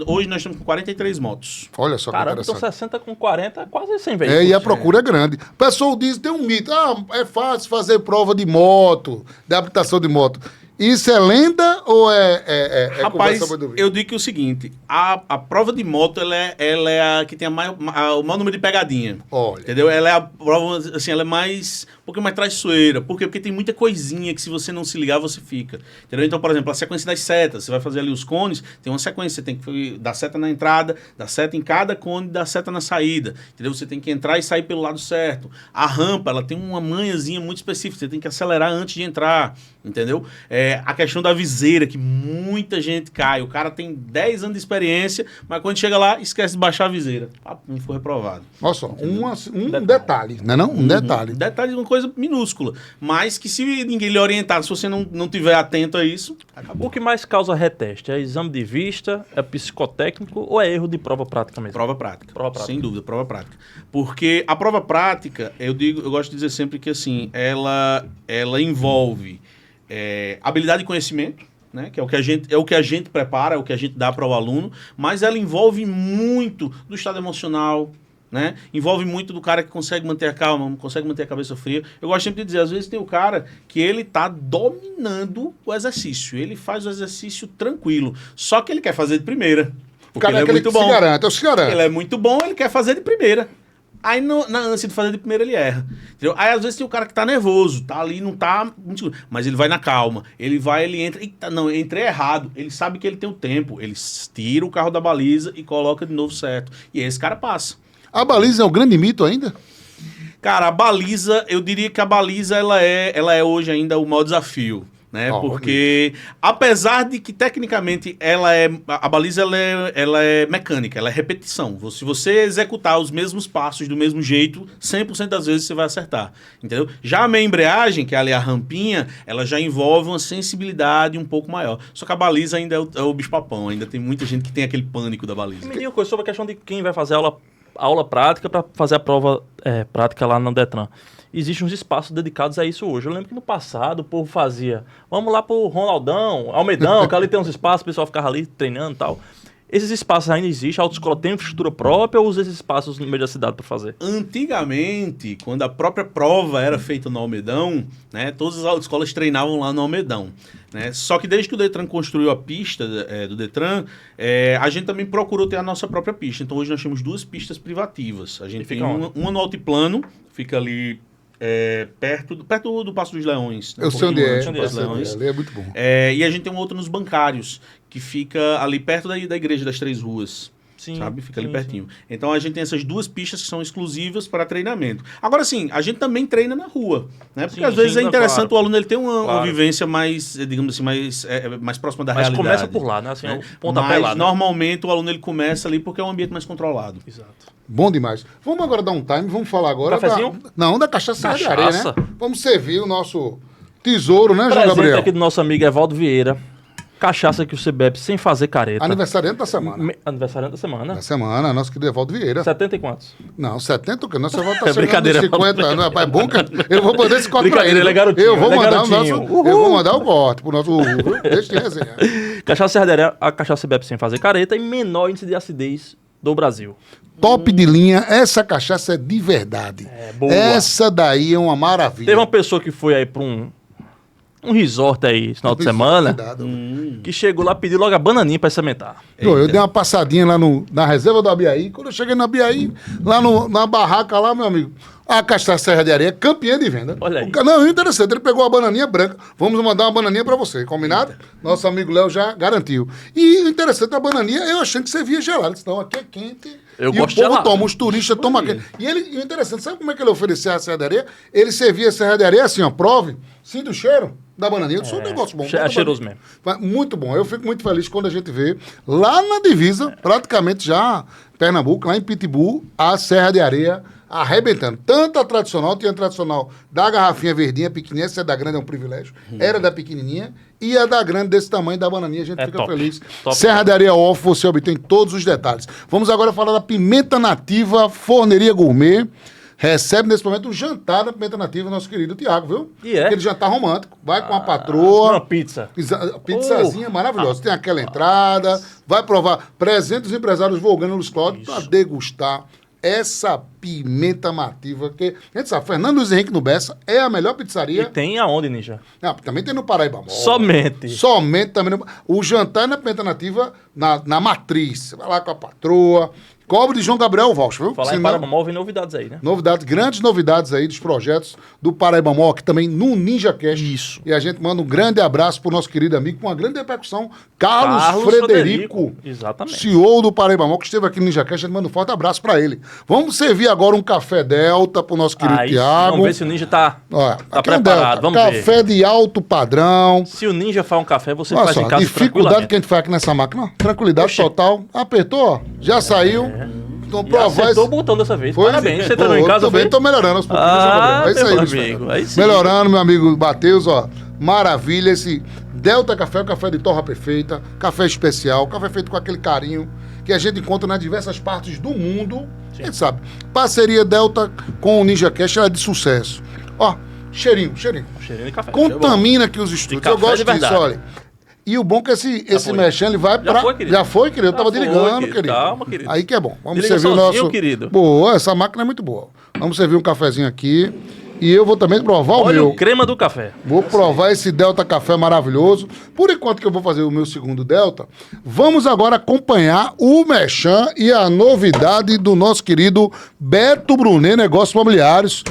Hoje nós estamos com 43 motos.
Olha só que
interessante. Então 60 com 40 quase 100 veículos.
E a procura é grande. O pessoal diz, tem um mito, é fácil fazer prova de moto, de habilitação de moto. Isso é lenda ou
Rapaz, eu digo que é o seguinte, a prova de moto, ela é a que tem o maior número de pegadinha.
Olha.
Entendeu? Ela é a prova, assim, ela é um pouquinho mais traiçoeira. Por quê? Porque tem muita coisinha que se você não se ligar, você fica. Entendeu? Então, por exemplo, a sequência das setas, você vai fazer ali os cones, tem uma sequência, você tem que dar seta na entrada, dar seta em cada cone, dar seta na saída. Entendeu? Você tem que entrar e sair pelo lado certo. A rampa, ela tem uma manhazinha muito específica, você tem que acelerar antes de entrar. Entendeu? A questão da viseira, que muita gente cai. O cara tem 10 anos de experiência, mas quando chega lá, esquece de baixar a viseira. Não foi reprovado.
Olha só, um detalhe, não é não? Um detalhe.
Detalhe de uma coisa minúscula. Mas que se ninguém lhe orientar, se você não tiver atento a isso, acabou.
O que mais causa reteste? É exame de vista, é psicotécnico ou é erro de prova prática mesmo?
Prova prática. Sem dúvida, prova prática. Porque a prova prática, eu gosto de dizer sempre que assim, ela envolve habilidade e conhecimento, né? Que é o que a gente prepara, é o que a gente dá para o aluno, mas ela envolve muito do estado emocional, né? Envolve muito do cara que consegue manter a calma, consegue manter a cabeça fria. Eu gosto sempre de dizer, às vezes tem o cara que ele tá dominando o exercício, ele faz o exercício tranquilo, só que ele quer fazer de primeira.
O cara ele é muito bom. Se garante.
Ele é muito bom, ele quer fazer de primeira. Aí, na ânsia de fazer de primeira, ele erra. Entendeu? Aí, às vezes, tem o cara que tá nervoso, tá ali, não tá muito seguro, mas ele vai na calma. Ele entra... Eita, não, eu entrei errado. Ele sabe que ele tem o tempo. Ele tira o carro da baliza e coloca de novo certo. E aí, esse cara passa.
A baliza é o grande mito ainda?
Cara, a baliza, eu diria que a baliza, ela é hoje ainda o maior desafio. né? Porque, apesar de que tecnicamente a baliza ela é mecânica, ela é repetição. Se você executar os mesmos passos do mesmo jeito, 100% das vezes você vai acertar, entendeu? Já a meia embreagem, que é ali a rampinha, ela já envolve uma sensibilidade um pouco maior. Só que a baliza ainda é o bicho-papão, ainda tem muita gente que tem aquele pânico da baliza.
Me diga uma coisa sobre a questão de quem vai fazer aula prática para fazer a prova prática lá no Detran. Existem uns espaços dedicados a isso hoje. Eu lembro que no passado o povo fazia, vamos lá pro Ronaldão, Almedão, que ali tem uns espaços, o pessoal ficava ali treinando e tal. Esses espaços ainda existem? A autoescola tem infraestrutura própria ou usa esses espaços no meio da cidade para fazer?
Antigamente, quando a própria prova era feita no Almedão, né, todas as autoescolas treinavam lá no Almedão. Né? Só que desde que o Detran construiu a pista do Detran, a gente também procurou ter a nossa própria pista. Então hoje nós temos 2 pistas privativas. A gente tem uma no altiplano, fica ali perto do Passo dos Leões. Né?
Eu sei onde é.
Ali
é muito bom.
E a gente tem um outro nos Bancários, que fica ali perto da Igreja das Três Ruas.
Sim,
sabe? Fica ali pertinho. Sim. Então a gente tem essas 2 pistas que são exclusivas para treinamento. Agora sim, a gente também treina na rua, né? Porque às vezes é interessante, claro, o aluno ele ter uma vivência mais, digamos assim, mais próxima da realidade.
Mas começa por lá, né? Assim, né? Pontapé lá, né?
Normalmente o aluno ele começa ali porque é um ambiente mais controlado.
Exato.
Bom demais. Vamos agora dar um time, vamos falar agora da cachaça de areia, né? Vamos servir o nosso tesouro, né, João Gabriel?
Aqui do nosso amigo Evaldo Vieira. Cachaça que você bebe sem fazer careta.
Aniversariante da semana.
Aniversariante da semana?
Da semana, nosso querido Evaldo Vieira.
70 e quantos?
Não, 70 o quê? Nossa, Evaldo tá
brincadeira,
50 anos. Rapaz, é bom que eu vou mandar esse corte pra ele.
Ele é garotinho,
eu vou mandar o corte pro nosso deixa de resenha.
Cachaça Serradeira, a cachaça bebe sem fazer careta e menor índice de acidez do Brasil.
Top de linha, essa cachaça é de verdade.
Boa.
Essa daí é uma maravilha.
Teve uma pessoa que foi aí pra um resort aí, no final de semana, que chegou lá e pediu logo a bananinha pra experimentar.
Eu dei uma passadinha lá na reserva do Abiaí. Quando eu cheguei no Abiaí, lá na barraca lá, meu amigo, a cachaça Serra de Areia, campeã de venda.
Olha aí.
Não, interessante, ele pegou a bananinha branca. Vamos mandar uma bananinha pra você, combinado? Nosso amigo Léo já garantiu. E o interessante, a bananinha, eu achei que servia gelada. Então, aqui é quente.
Eu
e
gosto
o povo
gelado.
toma, os turistas tomam aquele. E o interessante, sabe como é que ele oferecia a Serra de Areia? Ele servia a Serra de Areia assim, ó, prove, sinta o cheiro da bananinha. Isso é um negócio bom.
É cheiroso mesmo.
Muito bom. Eu fico muito feliz quando a gente vê lá na divisa, praticamente já Pernambuco, lá em Pitbull, a Serra de Areia arrebentando. Tanto a tradicional, tinha a tradicional da garrafinha verdinha, pequenininha, essa é da grande, é um privilégio. Era da pequenininha. E a da grande, desse tamanho, da bananinha, a gente fica feliz.
Top.
Serra de Areia Off, você obtém todos os detalhes. Vamos agora falar da Pimenta Nativa Forneria Gourmet. Recebe nesse momento um jantar da Pimenta Nativa, nosso querido Tiago, viu?
E é?
Aquele jantar romântico. Vai com a patroa.
Uma pizza.
Pizzazinha maravilhosa. Tem aquela entrada. Vai provar. Presente dos empresários Volgano Luiz Cláudio para degustar essa pimenta nativa. Que a gente sabe, Fernando Luiz Henrique no Bessa é a melhor pizzaria.
E tem aonde, Ninja?
Também tem no Paraíba Mall.
Somente
também. O jantar na Pimenta Nativa, na Matriz. Você vai lá com a patroa. Cobre de João Gabriel Vaucho, viu?
Falar em Paraíba Mall, vem novidades aí, né?
Novidades, grandes novidades aí dos projetos do Paraíba Mall, aqui também no Ninja Cast.
Isso.
E a gente manda um grande abraço pro nosso querido amigo, com uma grande repercussão, Carlos Frederico.
Exatamente.
CEO do Paraíba Mall, que esteve aqui no Ninja Cast. A gente manda um forte abraço pra ele. Vamos servir agora um café Delta pro nosso querido Tiago.
Vamos ver se o Ninja tá
Delta,
preparado. Vamos ver.
Café de alto padrão.
Se o Ninja faz um café, você
Nossa,
faz em casa
dificuldade que a gente faz aqui nessa máquina. Tranquilidade total. Apertou, ó. Já saiu. Então,
acertou o botão dessa vez. Parabéns, você entrando em casa.
Tô melhorando aos pouquinhos. É isso aí,
amigo. Aí sim.
Melhorando, meu amigo Matheus, ó. Maravilha. Esse Delta Café, o café de torra perfeita, café especial, café feito com aquele carinho que a gente encontra nas diversas partes do mundo. Sim. A gente sabe. Parceria Delta com o Ninja Cash é de sucesso. Ó, cheirinho.
Cheirinho de café.
Contamina aqui os estúdios. Eu gosto disso, olha. E o bom é que esse mexão, ele vai pra... Já foi, querido? Eu tava desligando, querido.
Calma, querido.
Aí que é bom. Vamos servir o nosso...
querido.
Boa, essa máquina é muito boa. Vamos servir um cafezinho aqui. E eu vou também provar o meu.
Olha o crema do café.
Vou provar esse Delta Café maravilhoso. Por enquanto que eu vou fazer o meu segundo Delta, vamos agora acompanhar o mexão e a novidade do nosso querido Beto Brunet Negócios Imobiliários.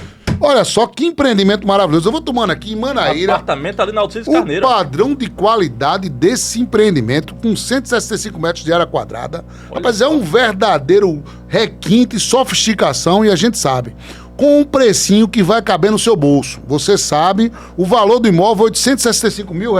Olha só que empreendimento maravilhoso. Eu vou tomando aqui em Manaíra.
Apartamento ali na Alcides
o
Carneiro.
Padrão de qualidade desse empreendimento, com 165 metros de área quadrada. Rapaz, é um verdadeiro requinte, sofisticação, e a gente sabe. com um precinho que vai caber no seu bolso. Você sabe, o valor do imóvel é R$865 mil,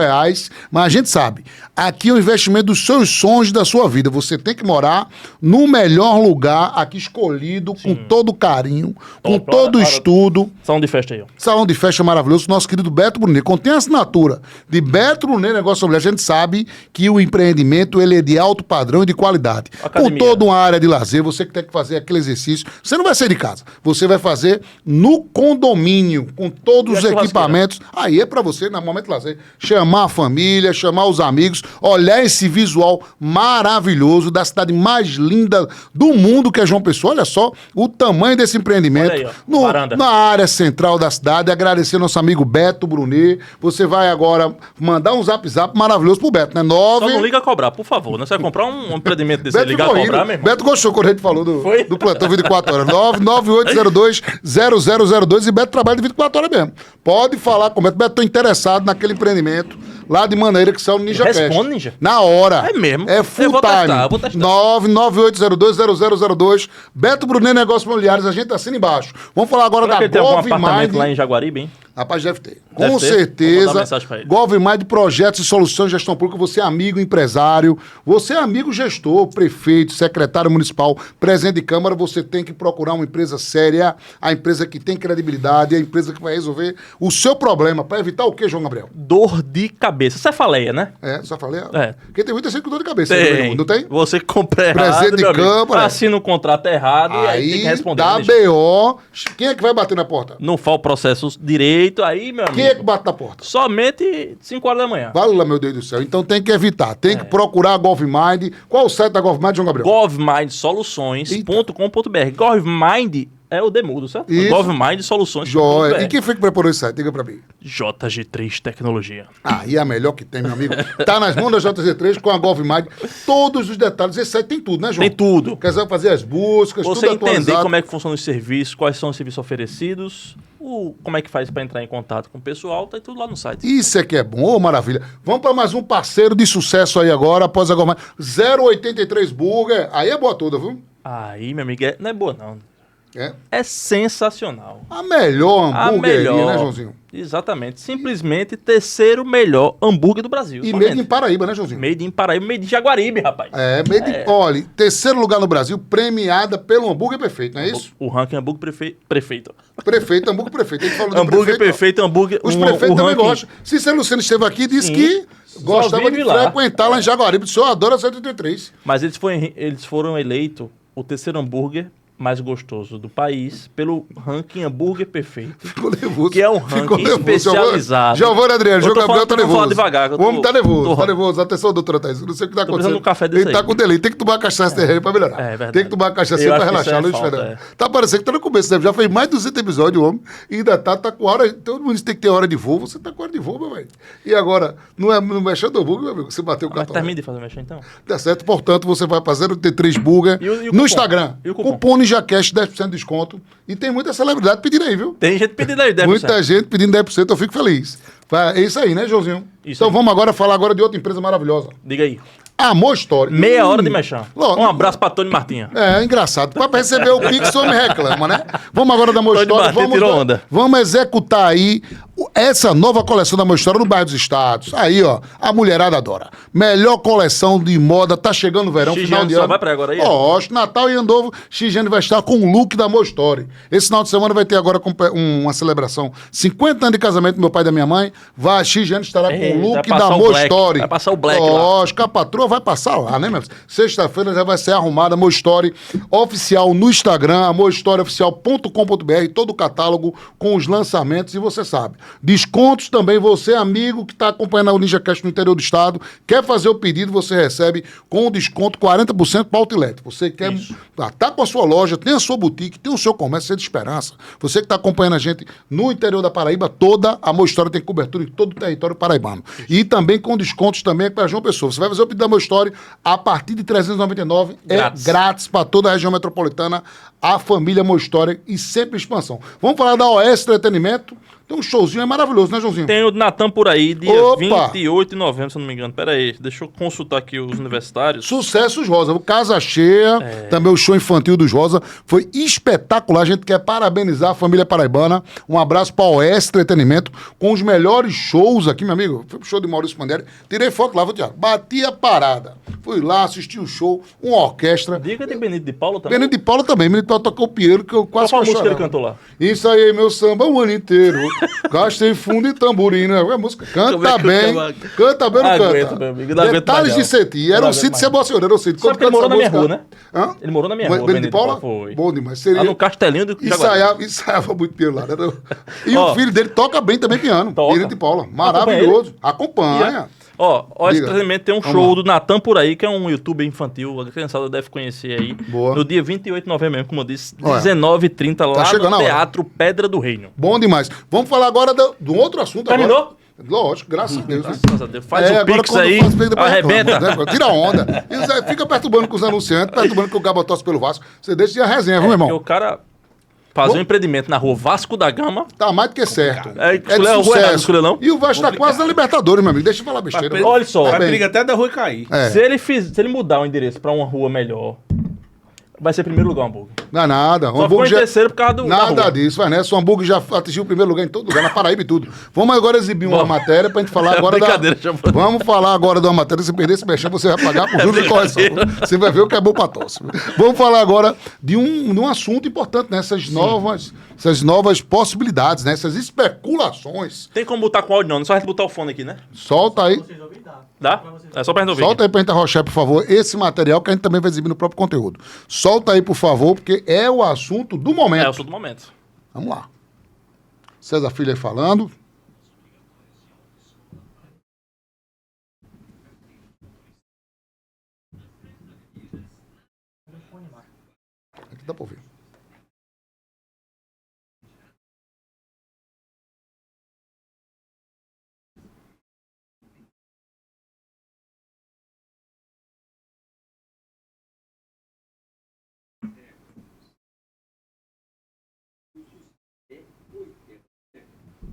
mas a gente sabe, aqui é o investimento dos seus sonhos e da sua vida. Você tem que morar no melhor lugar, aqui escolhido, com todo carinho, com todo o estudo.
Salão de festa aí, ó.
Salão de festa maravilhoso, nosso querido Beto Brunet. Contém a assinatura de Beto Brunet Negócio Imobiliário. A gente sabe que o empreendimento ele é de alto padrão e de qualidade.
Academia.
Com toda uma área de lazer, você que tem que fazer aquele exercício. Você não vai sair de casa, você vai fazer no condomínio, com todos os equipamentos. Aí é pra você, no momento de lazer, chamar a família, chamar os amigos, olhar esse visual maravilhoso da cidade mais linda do mundo, que é João Pessoa. Olha só o tamanho desse empreendimento.
Olha aí, ó,
na área central da cidade. Agradecer nosso amigo Beto Brunet. Você vai agora mandar um zap maravilhoso pro Beto, né?
Só não liga a cobrar, por favor. Né? Você vai comprar um empreendimento desse, ligar a cobrar, meu irmão?
Beto gostou quando a gente falou do plantão 24 horas. 99802-0002 e Beto trabalha de 24 horas mesmo. Pode falar com o Beto. Beto, tô interessado naquele empreendimento lá de Maneira que saiu no Ninja Cast.
Responde, Ninja?
Na hora.
É mesmo?
É full
eu vou
time.
Testar, eu vou testar.
99802-0002. Beto Brunet Negócios Imobiliários, a gente assina embaixo. Vamos falar agora
Será que
da
ele tem algum
GovMind.
apartamento lá em Jaguaribe, hein?
Rapaz, deve ter.
Deve
Com
ter?
certeza.
Vou mandar mensagem pra ele.
GovMind, projetos e soluções de gestão pública. Você é amigo empresário, você é amigo gestor, prefeito, secretário municipal, presidente de Câmara. Você tem que procurar uma empresa séria, a empresa que tem credibilidade, a empresa que vai resolver o seu problema. Para evitar o quê, João Gabriel?
Dor de cabeça. Cefaleia, né?
É, só falei.
É.
Porque tem muita gente com dor de cabeça.
Tem.
Não tem?
Você compra errado,
Presidente de
meu amigo.
Câmara.
Assina um contrato errado e aí tem que responder.
dá
né,
BO. Quem é que vai bater na porta?
Não faz o processo direito, aí, meu amigo.
Quem é que bate na porta?
Somente 5 horas da manhã.
Vale lá, meu Deus do céu. Então tem que evitar. Tem que procurar a GovMind. Qual o site da GovMind, João Gabriel?
govmindsoluções.com.br. GovMind é o Demudo, certo?
Isso.
GovMind Soluções.
Joia. E quem foi que preparou esse site? Diga pra mim.
JG3 Tecnologia.
Aí é a melhor que tem, meu amigo. Tá nas mãos da JZ3 com a GovMind. Todos os detalhes. Esse site tem tudo, né, João?
Tem tudo.
Quer dizer, fazer as buscas,
Você
tudo
entender
atualizado.
como é que funcionam os serviços, quais são os serviços oferecidos, como é que faz para entrar em contato com o pessoal, tá tudo lá no site.
Isso é que é bom, ô maravilha. Vamos para mais um parceiro de sucesso aí agora, após a GovMind. 083 Burger. Aí é boa toda, viu?
Aí, meu amigo, não é boa não.
É.
É sensacional.
A melhor
A
hamburgueria,
melhor.
né, Joãozinho?
Exatamente. Simplesmente terceiro melhor hambúrguer do Brasil.
E
somente.
made em Paraíba, né, Joãozinho?
Made in Paraíba, made in Jaguaribe, rapaz.
É, olha, terceiro lugar no Brasil, premiada pelo hambúrguer perfeito, não é isso?
O ranking hambúrguer prefeito.
Prefeito, hambúrguer perfeito. A gente falou do
Hambúrguer perfeito, hambúrguer...
Os
o
prefeitos também
ranking-
gostam. Cícero Luciano esteve aqui e disse
Sim.
que gostava
vive
de
lá.
frequentar lá em Jaguaribe. O senhor adora 183.
Mas eles foram eleitos o terceiro hambúrguer mais gostoso do país pelo ranking hambúrguer perfeito.
Ficou nervoso.
Que é um
Ficou
ranking
nervoso.
especializado.
Giovanni Adriano,
Eu
João
tô
Gabriel tá
falando- vou falar
nervoso.
devagar, que eu
O homem
tô-
tá nervoso,
tô-
tá nervoso. Atenção, doutora Thaís. Não sei o que tá
Tô
acontecendo.
precisando de um café desse
Ele tá
aí.
com delay. Tem que tomar cachaça terreiro pra melhorar.
É verdade.
Tem que tomar cachaça
Eu
pra
acho que
relaxar,
isso é
Luiz
falta,
Fernando.
é.
Tá parecendo que tá no começo, né? Já fez mais de 200 episódios, o homem. E ainda tá com hora. Todo mundo tem que ter hora de voo. Você tá com hora de voo, meu velho. E agora, não é no mexendo do hambúrguer, meu amigo. Você bateu o
Mas
cartão.
termine de fazer mexer então.
Tá certo, portanto, você vai para 083 Burger
E o
no
cupom?
Instagram.
E o cupom?
Cupom NinjaCast, 10% de desconto. E tem muita celebridade pedindo aí, viu?
Tem gente pedindo aí 10%.
Muita gente pedindo 10%, eu fico feliz. É isso aí, né, Joãozinho?
Isso
Então
aí.
vamos agora falar agora de outra empresa maravilhosa.
Diga aí.
Amor Story.
Meia hora de mexer.
Logo.
Um abraço pra Tony Martinha.
É, engraçado. Para receber o Pix, o homem reclama, né? Vamos agora da Amor
Tony
Story.
Martinha tirou onda.
Vamos executar aí essa nova coleção da Amor Story no bairro dos Estados. Aí, ó, a mulherada adora. Melhor coleção de moda, tá chegando o verão,
Xigeane
final de
só
ano.
vai pra agora aí?
Lógico, Natal e Ano Novo, Xigeane vai estar com o look da Amor Story. Esse final de semana vai ter agora uma celebração. 50 anos de casamento do meu pai e da minha mãe. A Xigeane estará com o
Eita,
look
vai
da
passar o
Amor
black.
Story.
Vai passar o black lá.
Lógico, a patroa vai passar lá, né, meu? Sexta-feira já vai ser arrumada, Amor Story oficial no Instagram, amorstórioficial.com.br, todo o catálogo com os lançamentos, e você sabe, descontos também, você amigo que está acompanhando a NinjaCast no interior do estado, quer fazer o pedido, você recebe com desconto 40% para outlet. Você quer, tá com a sua loja, tem a sua boutique, tem o seu comércio, você é de esperança. Você que está acompanhando a gente no interior da Paraíba, toda a Amor Story tem cobertura em todo o território paraibano. E também com descontos também para João Pessoa. Você vai fazer o pedido da Amor Story a partir de R$399,
Grátis.
é grátis para toda a região metropolitana, a família Amor Story e sempre expansão. Vamos falar da OS Entretenimento. Tem um showzinho, é maravilhoso, né, Joãozinho?
Tem o Natan por aí, dia
Opa!
28 de novembro, se eu não me engano. Pera aí, deixa eu consultar aqui os universitários.
Sucessos Rosa, o Casa Cheia, também o show infantil dos Rosa, foi espetacular, a gente quer parabenizar a família paraibana, um abraço para a OS Entretenimento, com os melhores shows aqui, meu amigo, foi pro show de Maurício Mandelli, tirei foto lá, vou tirar, bati a parada, fui lá, assisti o show, uma orquestra.
Diga de Benito de Paula também.
Benito de Paula também, Benito de Paula tocou o piano, que eu quase
Qual foi a
fui
música que ele
chorar.
cantou lá?
Isso aí, meu samba o ano inteiro. Gastei fundo e tamborim, né? É música. Canta bem. Canta bem ou não
Aguento,
canta?
meu amigo, não aguento
Detalhes
mais
de
não.
Seti. Era
Não
um
aguento
sítio
mais
Sebastião, era um sítio.
Sabe que ele morou na minha rua, né?
Hã?
Ele morou na minha rua,
Benito de Paula?
Foi.
Bom demais. Seria...
Lá no Castelinho do Jaguaribe.
Ensaiava muito piano lá. Né? E
Ó,
o filho dele toca bem também piano.
toca.
Benito de Paula. Maravilhoso. Acompanha.
Ó,
Diga.
Entretenimento tem um
Vamos
show
lá.
do Natan por aí, que é um youtuber infantil, a criançada deve conhecer aí.
Boa.
No dia 28 de novembro mesmo, como eu disse,
Olha,
19h30 lá
chegando a
no
hora.
Teatro Pedra do Reino.
Bom demais. Vamos falar agora do outro assunto.
Terminou?
Agora. Lógico, graças a Deus. Né?
Graças a Deus. Faz o
agora
Pix
quando
aí,
faz o Pix, depois
arrebenta.
reclama, né? Tira a onda. Isso aí, fica perturbando com os anunciantes, perturbando com o Gabo tosse pelo Vasco. Você deixa de a resenha, viu, meu
Porque
irmão?
o cara fazer um empreendimento na rua Vasco da Gama.
Tá mais do que certo.
É,
de
escolher a rua errada, escolher não?
E o Vasco tá quase na Libertadores, meu amigo. Deixa eu falar besteira.
Olha só.
Vai
bem.
perigo até da rua cair.
É.
Se ele mudar o endereço pra uma rua melhor, vai ser primeiro lugar o hambúrguer.
Não é nada. O
Só ficou
hambúrguer
em
já...
terceiro por causa da
Nada
rua.
disso, vai nessa. O hambúrguer já atingiu o primeiro lugar em todo lugar, na Paraíba e tudo. Vamos agora exibir uma
Vamos.
matéria pra gente falar
É
agora
brincadeira,
da...
já falei.
Vamos falar agora de uma matéria. Se perder esse mexer, você vai pagar por juros e correção. Você vai ver o que é bom pra tosse. Vamos falar agora de um assunto importante, né? Essas novas possibilidades, né? Essas especulações.
Tem como botar com áudio não, só a gente botar o fone aqui, né?
Solta aí.
Dá? É só pra gente ouvir.
Solta aí pra gente arrochar, por favor, esse material que a gente também vai exibir no próprio conteúdo. Solta aí, por favor, porque é o assunto do momento.
É, eu sou do momento.
Vamos lá. César Filho aí falando. Aqui dá pra ouvir.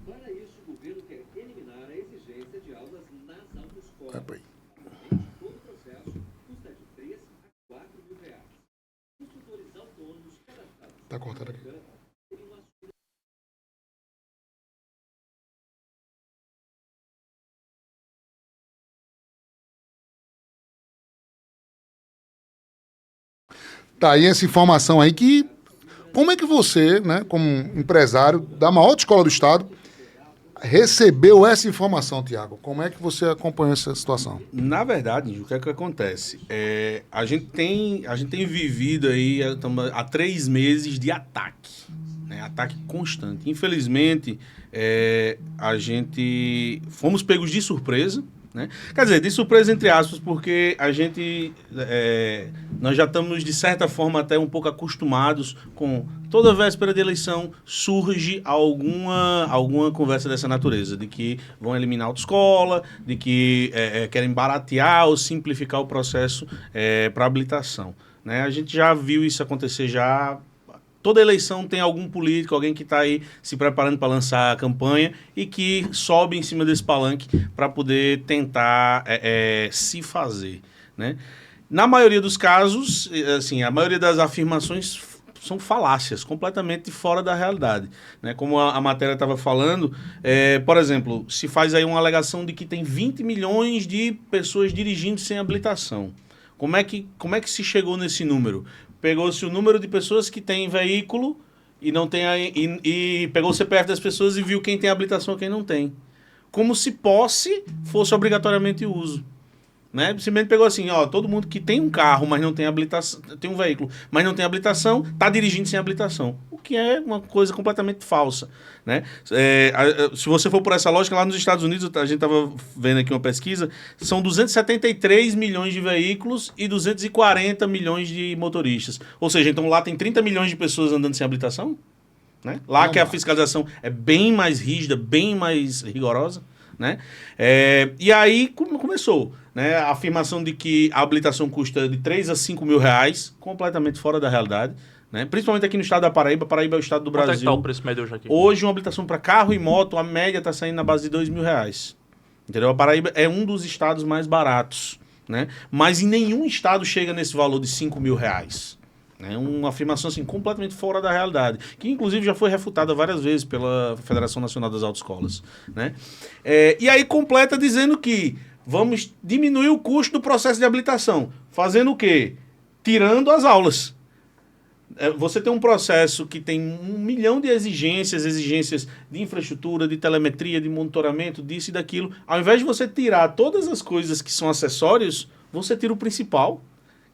Para isso, o governo quer eliminar a exigência de aulas nas autoescolas.
É, peraí.
Todo o processo custa de 3 a 4 mil reais. Os tutores autônomos cadastrados
Tá cortado aqui.
teriam uma
Tá aí essa informação aí que... Como é que você, né, como empresário da maior escola do estado, recebeu essa informação, Tiago? Como é que você acompanhou essa situação?
Na verdade, o que é que acontece? A gente tem vivido aí há 3 meses de ataque, né? Ataque constante. Infelizmente, a gente fomos pegos de surpresa, né? Quer dizer, de surpresa entre aspas, porque a gente, nós já estamos de certa forma até um pouco acostumados com toda véspera de eleição surge alguma conversa dessa natureza, de que vão eliminar a autoescola, de que querem baratear ou simplificar o processo para habilitação, né? A gente já viu isso acontecer já. Toda eleição tem algum político, alguém que está aí se preparando para lançar a campanha e que sobe em cima desse palanque para poder tentar se fazer, né? Na maioria dos casos, assim, a maioria das afirmações são falácias, completamente fora da realidade, né? Como a matéria estava falando, por exemplo, se faz aí uma alegação de que tem 20 milhões de pessoas dirigindo sem habilitação. Como é que se chegou nesse número? Pegou-se o número de pessoas que têm veículo e não tem e pegou o CPF das pessoas e viu quem tem habilitação e quem não tem. Como se posse fosse obrigatoriamente uso, né? Simplesmente pegou assim, ó, todo mundo que tem um carro, mas não tem habilitação, tem um veículo, mas não tem habilitação, está dirigindo sem habilitação. O que é uma coisa completamente falsa, né? Se você for por essa lógica, lá nos Estados Unidos, a gente estava vendo aqui uma pesquisa, são 273 milhões de veículos e 240 milhões de motoristas. Ou seja, então lá tem 30 milhões de pessoas andando sem habilitação, né? Lá
Não
que a
mais.
fiscalização é bem mais rígida, bem mais rigorosa, né? E aí começou, né? A afirmação de que a habilitação custa de 3 a 5 mil reais, completamente fora da realidade, né? Principalmente aqui no estado da Paraíba. Paraíba é o estado do
Quanto é que
Brasil.
tá o preço médio hoje aqui?
Hoje, uma habilitação para carro e moto, a média está saindo na base de R$ 2.000. Entendeu? A Paraíba é um dos estados mais baratos, né? Mas em nenhum estado chega nesse valor de R$ 5.000. É uma afirmação assim, completamente fora da realidade, que inclusive já foi refutada várias vezes pela Federação Nacional das Autoescolas, né? E aí completa dizendo que vamos diminuir o custo do processo de habilitação. Fazendo o quê? Tirando as aulas. Você tem um processo que tem 1 milhão de exigências de infraestrutura, de telemetria, de monitoramento, disso e daquilo. Ao invés de você tirar todas as coisas que são acessórios, você tira o principal.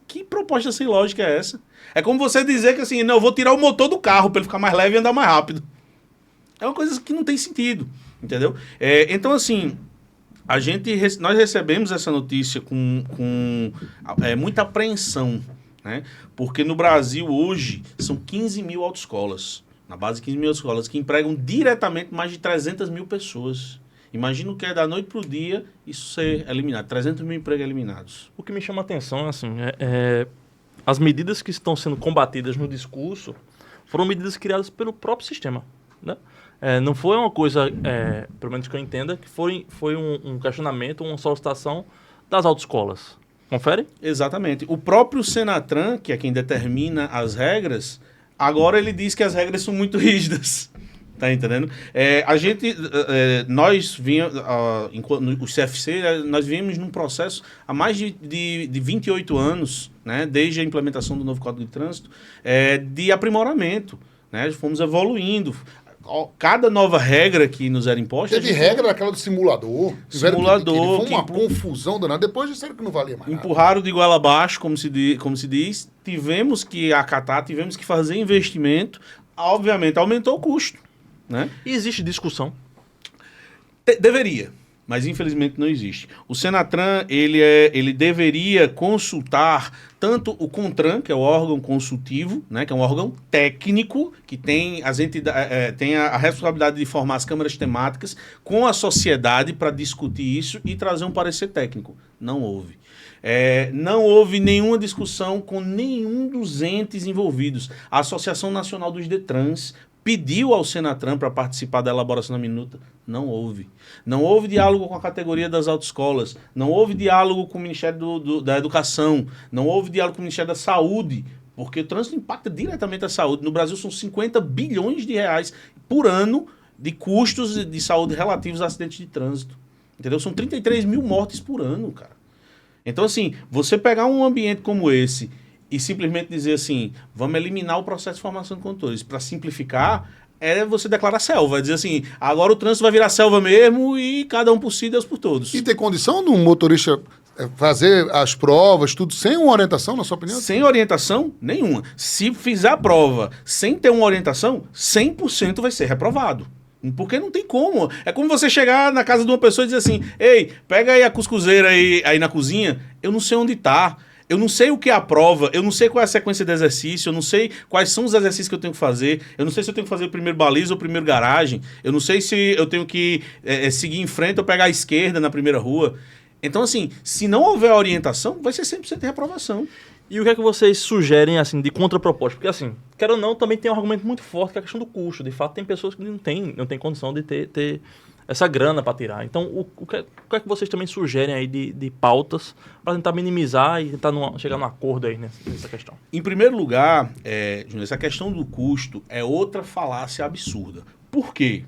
Que proposta sem lógica é essa? É como você dizer que assim, não, eu vou tirar o motor do carro para ele ficar mais leve e andar mais rápido. É uma coisa que não tem sentido, entendeu? Então, assim, nós recebemos essa notícia com muita apreensão, né? Porque no Brasil hoje são 15 mil autoescolas, na base de 15 mil autoescolas, que empregam diretamente mais de 300 mil pessoas. Imagina o que é da noite para o dia isso ser eliminado. 300 mil empregos eliminados.
O que me chama a atenção assim, as medidas que estão sendo combatidas no discurso foram medidas criadas pelo próprio sistema, né? Não foi uma coisa, pelo menos que eu entenda, que foi um questionamento, uma solicitação das autoescolas. Confere?
Exatamente. O próprio Senatran, que é quem determina as regras, agora ele diz que as regras são muito rígidas. Tá entendendo? Nós vínhamos, o CFC, nós viemos num processo há mais de 28 anos, né, desde a implementação do novo Código de Trânsito, de aprimoramento, né, fomos evoluindo. Cada nova regra que nos era imposta...
Teve regra daquela do simulador.
Simulador.
Foi uma confusão danada. Depois disseram que não valia mais nada.
Empurraram de goela abaixo, como se diz. Tivemos que acatar, tivemos que fazer investimento. Obviamente, aumentou o custo. Né?
E existe discussão?
Deveria, mas infelizmente não existe. O Senatran, ele deveria consultar tanto o CONTRAN, que é o órgão consultivo, né, que é um órgão técnico, que tem tem a responsabilidade de formar as câmaras temáticas com a sociedade para discutir isso e trazer um parecer técnico. Não houve. Não houve nenhuma discussão com nenhum dos entes envolvidos. A Associação Nacional dos Detrans pediu ao Senatran para participar da elaboração da minuta. Não houve. Não houve diálogo com a categoria das autoescolas. Não houve diálogo com o Ministério da Educação. Não houve diálogo com o Ministério da Saúde. Porque o trânsito impacta diretamente a saúde. No Brasil são 50 bilhões de reais por ano de custos de saúde relativos a acidentes de trânsito. Entendeu? São 33 mil mortes por ano, cara. Então, assim, você pegar um ambiente como esse e simplesmente dizer assim, vamos eliminar o processo de formação de condutores. Para simplificar, você declarar selva. Dizer assim, agora o trânsito vai virar selva mesmo e cada um por si, Deus por todos.
E ter condição de um motorista fazer as provas, tudo, sem uma orientação, na sua opinião?
Sem orientação nenhuma. Se fizer a prova sem ter uma orientação, 100% vai ser reprovado. Porque não tem como. É como você chegar na casa de uma pessoa e dizer assim, ei, pega aí a cuscuzeira aí na cozinha, eu não sei onde tá. Eu não sei o que é a prova, eu não sei qual é a sequência de exercício, eu não sei quais são os exercícios que eu tenho que fazer, eu não sei se eu tenho que fazer o primeiro baliza ou o primeiro garagem, eu não sei se eu tenho que seguir em frente ou pegar a esquerda na primeira rua. Então, assim, se não houver orientação, vai ser 100% de reprovação.
E o que é que vocês sugerem, assim, de contraproposta? Porque, assim, quer ou não, também tem um argumento muito forte que é a questão do custo. De fato, tem pessoas que não têm condição de ter essa grana para tirar. Então, o que é que vocês também sugerem aí de pautas para tentar minimizar e tentar chegar num acordo aí nessa questão?
Em primeiro lugar, Júnior, essa questão do custo é outra falácia absurda. Por quê?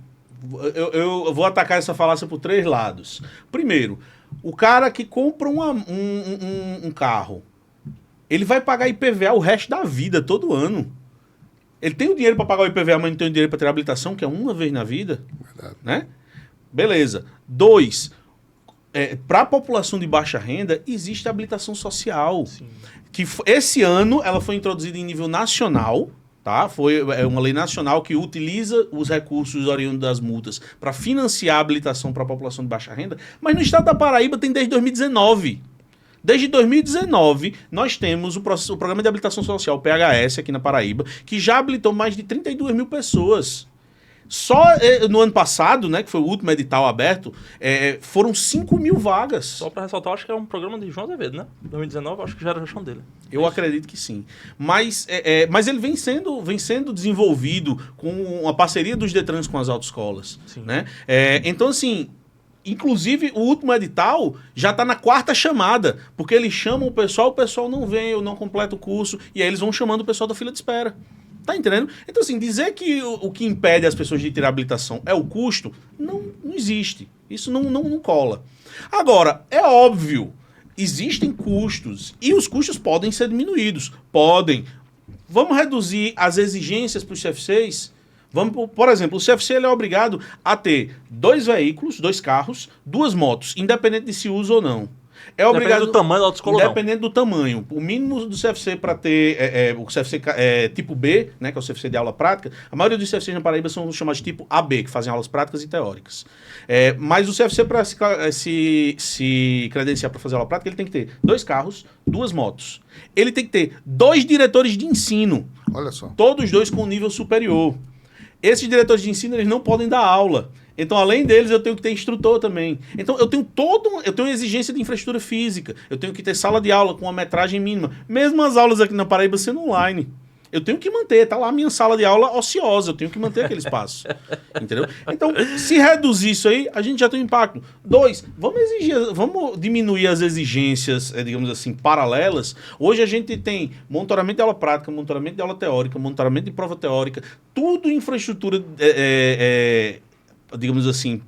Eu vou atacar essa falácia por 3 lados. Primeiro, o cara que compra um carro, ele vai pagar IPVA o resto da vida, todo ano. Ele tem o dinheiro para pagar o IPVA, mas não tem o dinheiro para ter habilitação, que é uma vez na vida.
Verdade.
Né? Beleza. 2, para a população de baixa renda, existe a habilitação social.
Sim.
Que esse ano ela foi introduzida em nível nacional, tá? Foi uma lei nacional que utiliza os recursos oriundos das multas para financiar a habilitação para a população de baixa renda, mas no estado da Paraíba tem desde 2019. Desde 2019, nós temos o Programa de Habilitação Social, o PHS, aqui na Paraíba, que já habilitou mais de 32 mil pessoas. Só no ano passado, né, que foi o último edital aberto, foram 5 mil vagas.
Só para ressaltar, acho que é um programa de João Azevedo, né? 2019, acho que já era a gestão dele.
Eu acredito que sim. Mas ele vem sendo desenvolvido com a parceria dos Detrans com as autoescolas.
Sim.
Né? Então, assim, inclusive o último edital já está na 4ª chamada, porque eles chamam o pessoal não vem, ou não completa o curso, e aí eles vão chamando o pessoal da fila de espera. Tá entendendo? Então, assim, dizer que o que impede as pessoas de tirar habilitação é o custo, não existe. Isso não cola. Agora, é óbvio, existem custos, e os custos podem ser diminuídos. Podem. Vamos reduzir as exigências para os CFCs? Por exemplo, o CFC ele é obrigado a ter 2 veículos, 2 carros, 2 motos, independente de se usa ou não.
Dependendo do tamanho da autoescola,
independente do tamanho. O mínimo do CFC para ter o CFC tipo B, né, que é o CFC de aula prática, a maioria dos CFCs na Paraíba são chamados de tipo AB, que fazem aulas práticas e teóricas. Mas o CFC, para se credenciar para fazer aula prática, ele tem que ter 2 carros, 2 motos. Ele tem que ter 2 diretores de ensino.
Olha só.
Todos 2 com nível superior. Esses diretores de ensino, eles não podem dar aula. Então, além deles, eu tenho que ter instrutor também. Então, eu tenho exigência de infraestrutura física. Eu tenho que ter sala de aula com uma metragem mínima. Mesmo as aulas aqui na Paraíba sendo online. Eu tenho que manter, tá lá a minha sala de aula ociosa, eu tenho que manter aquele espaço. Entendeu? Então, se reduzir isso aí, a gente já tem um impacto. 2, vamos diminuir as exigências, digamos assim, paralelas. Hoje a gente tem monitoramento de aula prática, monitoramento de aula teórica, monitoramento de prova teórica, tudo infraestrutura digamos assim,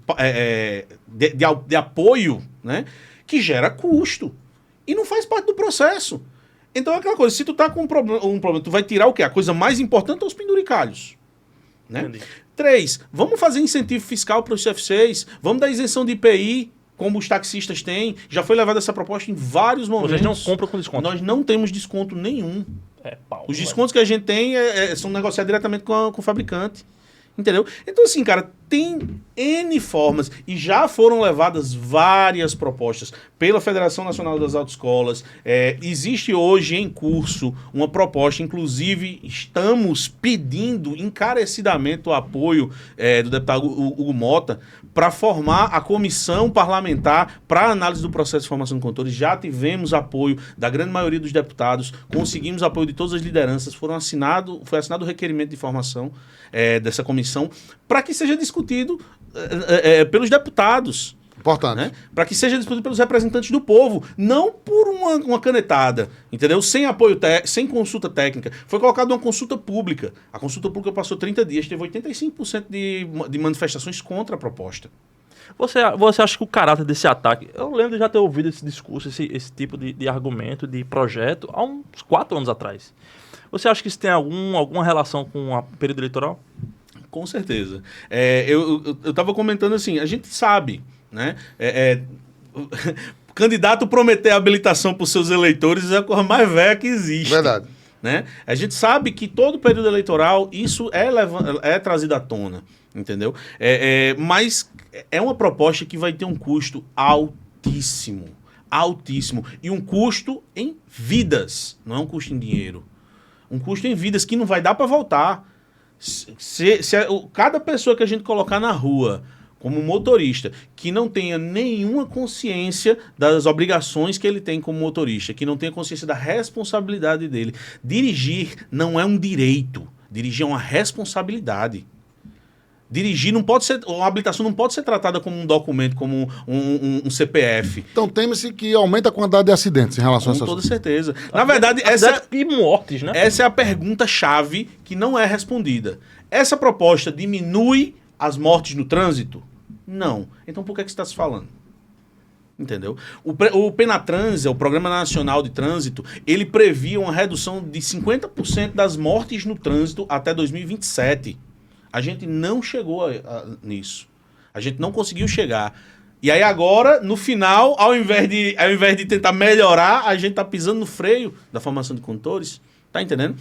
de apoio, né, que gera custo. E não faz parte do processo. Então é aquela coisa, se tu tá com um problema, tu vai tirar o quê? A coisa mais importante é os penduricalhos. Né? 3, vamos fazer incentivo fiscal para os CFCs, vamos dar isenção de IPI, como os taxistas têm. Já foi levada essa proposta em vários momentos.
Vocês não compram com desconto?
Nós não temos desconto nenhum.
Pau,
os descontos que a gente tem são negociados diretamente com o fabricante. Entendeu? Então, assim, cara, tem N formas e já foram levadas várias propostas pela Federação Nacional das Autoescolas. Existe hoje em curso uma proposta, inclusive estamos pedindo encarecidamente o apoio do deputado Hugo Mota para formar a comissão parlamentar para análise do processo de formação de condutores. Já tivemos apoio da grande maioria dos deputados, conseguimos apoio de todas as lideranças, foi assinado o requerimento de formação dessa comissão para que seja discutido pelos deputados.
Importante.
Né? Para que seja discutido pelos representantes do povo, não por uma canetada, entendeu? Sem apoio, sem consulta técnica. Foi colocada uma consulta pública. A consulta pública passou 30 dias, teve 85% de manifestações contra a proposta.
Você acha que o caráter desse ataque... Eu lembro de já ter ouvido esse discurso, esse tipo de argumento, de projeto, há uns 4 anos atrás. Você acha que isso tem alguma relação com o período eleitoral?
Com certeza. Eu estava comentando assim, a gente sabe, né? Candidato prometer habilitação para os seus eleitores é a coisa mais velha que existe.
Verdade.
Né? A gente sabe que todo período eleitoral isso é trazido à tona, entendeu? Mas é uma proposta que vai ter um custo altíssimo. Altíssimo. E um custo em vidas, não é um custo em dinheiro. Um custo em vidas que não vai dar para voltar. Cada pessoa que a gente colocar na rua como motorista, que não tenha nenhuma consciência das obrigações que ele tem como motorista, que não tenha consciência da responsabilidade dele. Dirigir não é um direito, dirigir é uma responsabilidade. Dirigir não pode ser, a habilitação não pode ser tratada como um documento, como um CPF.
Então teme-se que aumenta a quantidade de acidentes em relação a
Com
essas
toda certeza. Na verdade,
e mortes, né?
Essa é a pergunta-chave que não é respondida. Essa proposta diminui as mortes no trânsito? Não. Então por que você está se falando? Entendeu? O Penatrans, o Programa Nacional de Trânsito, ele previa uma redução de 50% das mortes no trânsito até 2027. A gente não chegou nisso. A gente não conseguiu chegar. E aí agora, no final, ao invés de tentar melhorar, a gente tá pisando no freio da formação de condutores. Tá entendendo?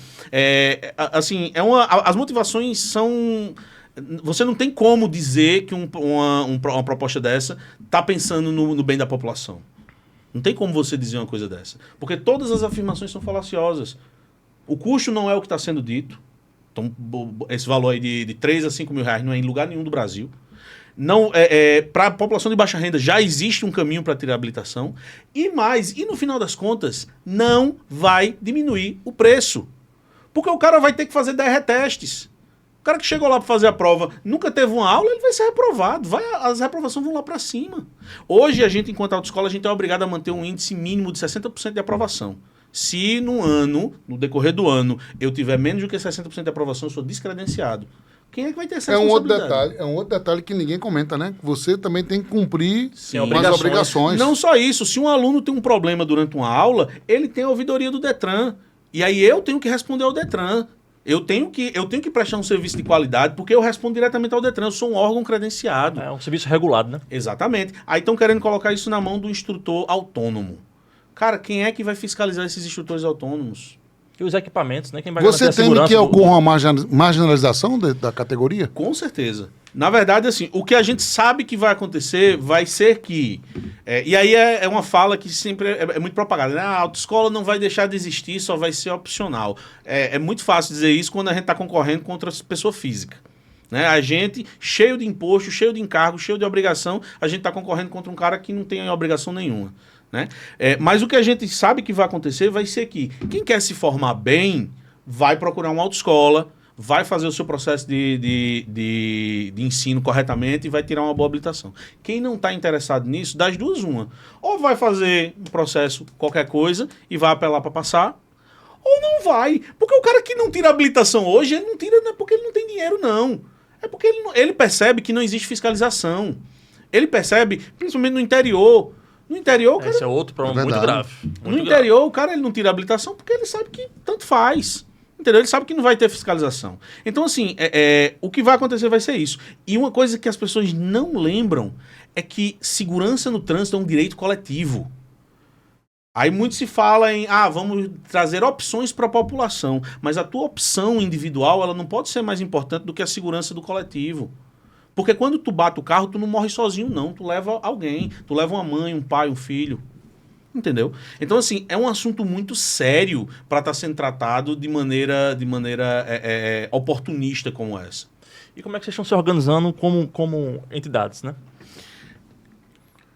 As motivações são... Você não tem como dizer que uma proposta dessa tá pensando no bem da população. Não tem como você dizer uma coisa dessa. Porque todas as afirmações são falaciosas. O custo não é o que está sendo dito. Então, esse valor aí de 3 a 5 mil reais não é em lugar nenhum do Brasil. Não, para a população de baixa renda já existe um caminho para ter habilitação. E no final das contas, não vai diminuir o preço. Porque o cara vai ter que fazer 10 retestes. O cara que chegou lá para fazer a prova, nunca teve uma aula, ele vai ser reprovado. As reprovações vão lá para cima. Hoje, a gente, enquanto autoescola, a gente é obrigado a manter um índice mínimo de 60% de aprovação. Se no decorrer do ano, eu tiver menos do que 60% de aprovação, eu sou descredenciado. Quem é que vai ter essa responsabilidade?
É um outro detalhe que ninguém comenta, né? Você também tem que cumprir
Sim,
com as obrigações.
Não só isso, se um aluno tem um problema durante uma aula, ele tem a ouvidoria do Detran. E aí eu tenho que responder ao Detran. Eu tenho que prestar um serviço de qualidade, porque eu respondo diretamente ao Detran. Eu sou um órgão credenciado.
É um serviço regulado, né?
Exatamente. Aí estão querendo colocar isso na mão do instrutor autônomo. Cara, quem é que vai fiscalizar esses instrutores autônomos?
E os equipamentos, né? Quem vai
Você
garantir a
teme que
segurança
ocorra uma marginalização da categoria?
Com certeza. Na verdade, assim, o que a gente sabe que vai acontecer vai ser que... e aí é uma fala que sempre é muito propagada, né? A autoescola não vai deixar de existir, só vai ser opcional. É muito fácil dizer isso quando a gente está concorrendo contra pessoa física. Né? A gente, cheio de imposto, cheio de encargo, cheio de obrigação, a gente está concorrendo contra um cara que não tem obrigação nenhuma. Né? Mas o que a gente sabe que vai acontecer vai ser que quem quer se formar bem vai procurar uma autoescola, vai fazer o seu processo de ensino corretamente e vai tirar uma boa habilitação. Quem não está interessado nisso, das duas, uma. Ou vai fazer um processo qualquer coisa e vai apelar para passar, ou não vai. Porque o cara que não tira habilitação hoje, ele não tira não é porque ele não tem dinheiro, não. É porque ele percebe que não existe fiscalização. Ele percebe, principalmente no interior. No interior, o cara...
Esse é outro problema muito grave.
No interior, o cara ele não tira habilitação porque ele sabe que tanto faz. Entendeu? Ele sabe que não vai ter fiscalização. Então, assim, o que vai acontecer vai ser isso. E uma coisa que as pessoas não lembram é que segurança no trânsito é um direito coletivo. Aí muito se fala em, vamos trazer opções para a população. Mas a tua opção individual, ela não pode ser mais importante do que a segurança do coletivo. Porque quando tu bate o carro, tu não morre sozinho, não. Tu leva alguém. Tu leva uma mãe, um pai, um filho. Entendeu? Então, assim, é um assunto muito sério para estar sendo tratado de maneira oportunista como essa.
E como é que vocês estão se organizando como entidades, né?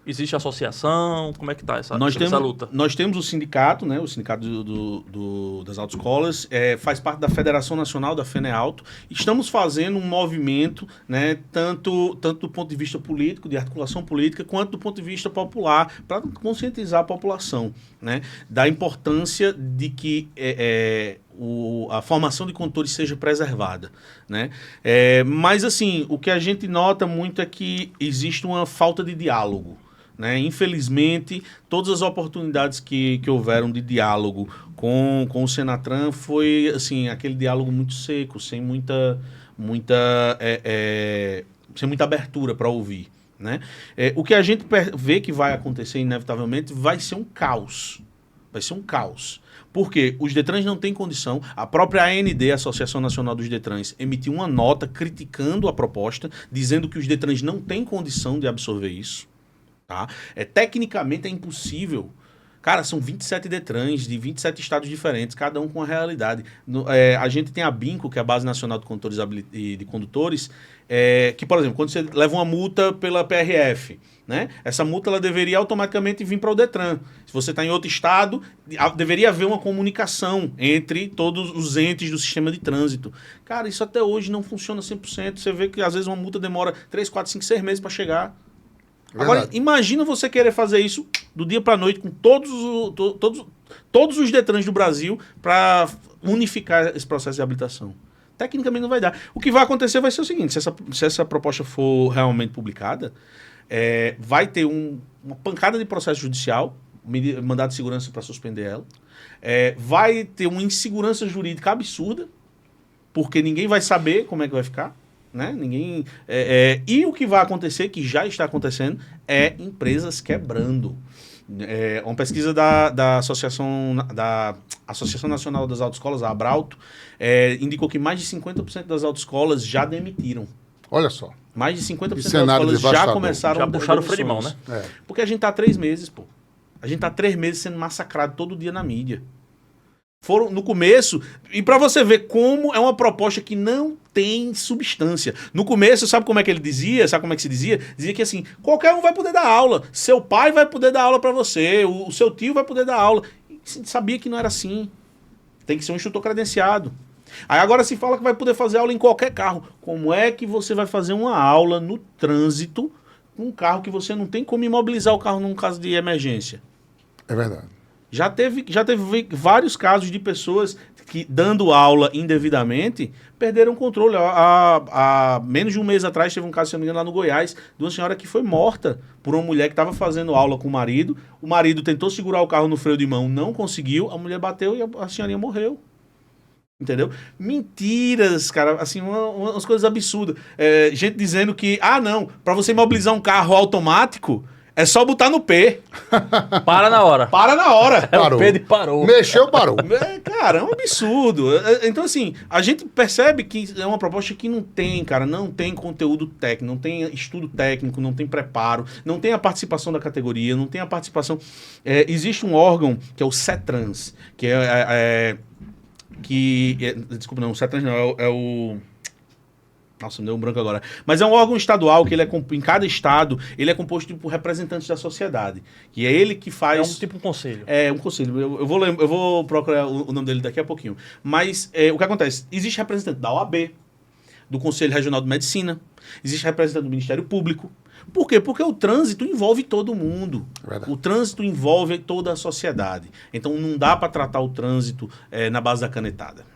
Existe associação? Como é que está essa luta?
Nós temos o sindicato, né? O sindicato das autoescolas, faz parte da Federação Nacional da FENEALTO. Estamos fazendo um movimento, né? Tanto do ponto de vista político, de articulação política, quanto do ponto de vista popular, para conscientizar a população, né? Da importância de que a formação de condutores seja preservada, né? Mas, assim, o que a gente nota muito é que existe uma falta de diálogo. Né? Infelizmente, todas as oportunidades que houveram de diálogo com o Senatran foi assim, aquele diálogo muito seco, sem muita abertura para ouvir. Né? O que a gente vê que vai acontecer inevitavelmente vai ser um caos. Vai ser um caos. Porque os Detrans não têm condição. A própria AND, a Associação Nacional dos Detrans, emitiu uma nota criticando a proposta, dizendo que os Detrans não têm condição de absorver isso. Tá? Tecnicamente é impossível. Cara, são 27 Detrans de 27 estados diferentes, cada um com a realidade. A gente tem a BINCO, que é a Base Nacional de Condutores e de Condutores, que, por exemplo, quando você leva uma multa pela PRF, né? Essa multa ela deveria automaticamente vir para o Detran. Se você está em outro estado, deveria haver uma comunicação entre todos os entes do sistema de trânsito. Cara, isso até hoje não funciona 100%. Você vê que às vezes uma multa demora 3, 4, 5, 6 meses para chegar. Agora, imagina você querer fazer isso do dia para a noite com todos os Detrans do Brasil para unificar esse processo de habilitação. Tecnicamente não vai dar. O que vai acontecer vai ser o seguinte, se essa proposta for realmente publicada, vai ter uma pancada de processo judicial, mandado de segurança para suspender ela, vai ter uma insegurança jurídica absurda, porque ninguém vai saber como é que vai ficar. Né? E o que vai acontecer, que já está acontecendo, é empresas quebrando. Uma pesquisa da Associação Nacional das Autoescolas, a Abrauto, indicou que mais de 50% das autoescolas já demitiram.
Olha só.
Mais de 50% das autoescolas já começaram
a puxar o freio de mão, né?
Porque a gente está há 3 meses, pô. A gente está há 3 meses sendo massacrado todo dia na mídia. Foram no começo, e para você ver como é uma proposta que não tem substância. No começo, sabe como é que ele dizia? Sabe como é que se dizia? Dizia que assim, qualquer um vai poder dar aula. Seu pai vai poder dar aula para você, o seu tio vai poder dar aula. E sabia que não era assim. Tem que ser um instrutor credenciado. Aí agora se fala que vai poder fazer aula em qualquer carro. Como é que você vai fazer uma aula no trânsito com um carro que você não tem como imobilizar o carro num caso de emergência?
É verdade.
Já teve vários casos de pessoas que, dando aula indevidamente, perderam o controle. Há menos de um mês atrás, teve um caso, se não me engano, lá no Goiás, de uma senhora que foi morta por uma mulher que estava fazendo aula com o marido. O marido tentou segurar o carro no freio de mão, não conseguiu, a mulher bateu e a senhorinha morreu. Entendeu? Mentiras, cara, assim, umas coisas absurdas. Gente dizendo que, não, para você imobilizar um carro automático, é só botar no P.
Para na hora.
Para na hora.
Parou.
O Pedro parou.
Mexeu, parou.
Cara, é um absurdo. Então, assim, a gente percebe que é uma proposta que não tem, cara, não tem conteúdo técnico, não tem estudo técnico, não tem preparo, não tem a participação da categoria, não tem a participação... existe um órgão que é o CETRANS, que desculpa, não, o CETRANS não, é o... Nossa, me deu um branco agora. Mas é um órgão estadual que ele em cada estado ele é composto por representantes da sociedade. E é ele que faz...
É um conselho.
É um conselho. Eu vou procurar o nome dele daqui a pouquinho. Mas o que acontece? Existe representante da OAB, do Conselho Regional de Medicina, existe representante do Ministério Público. Por quê? Porque o trânsito envolve todo mundo.
Verdade.
O trânsito envolve toda a sociedade. Então não dá para tratar o trânsito na base da canetada.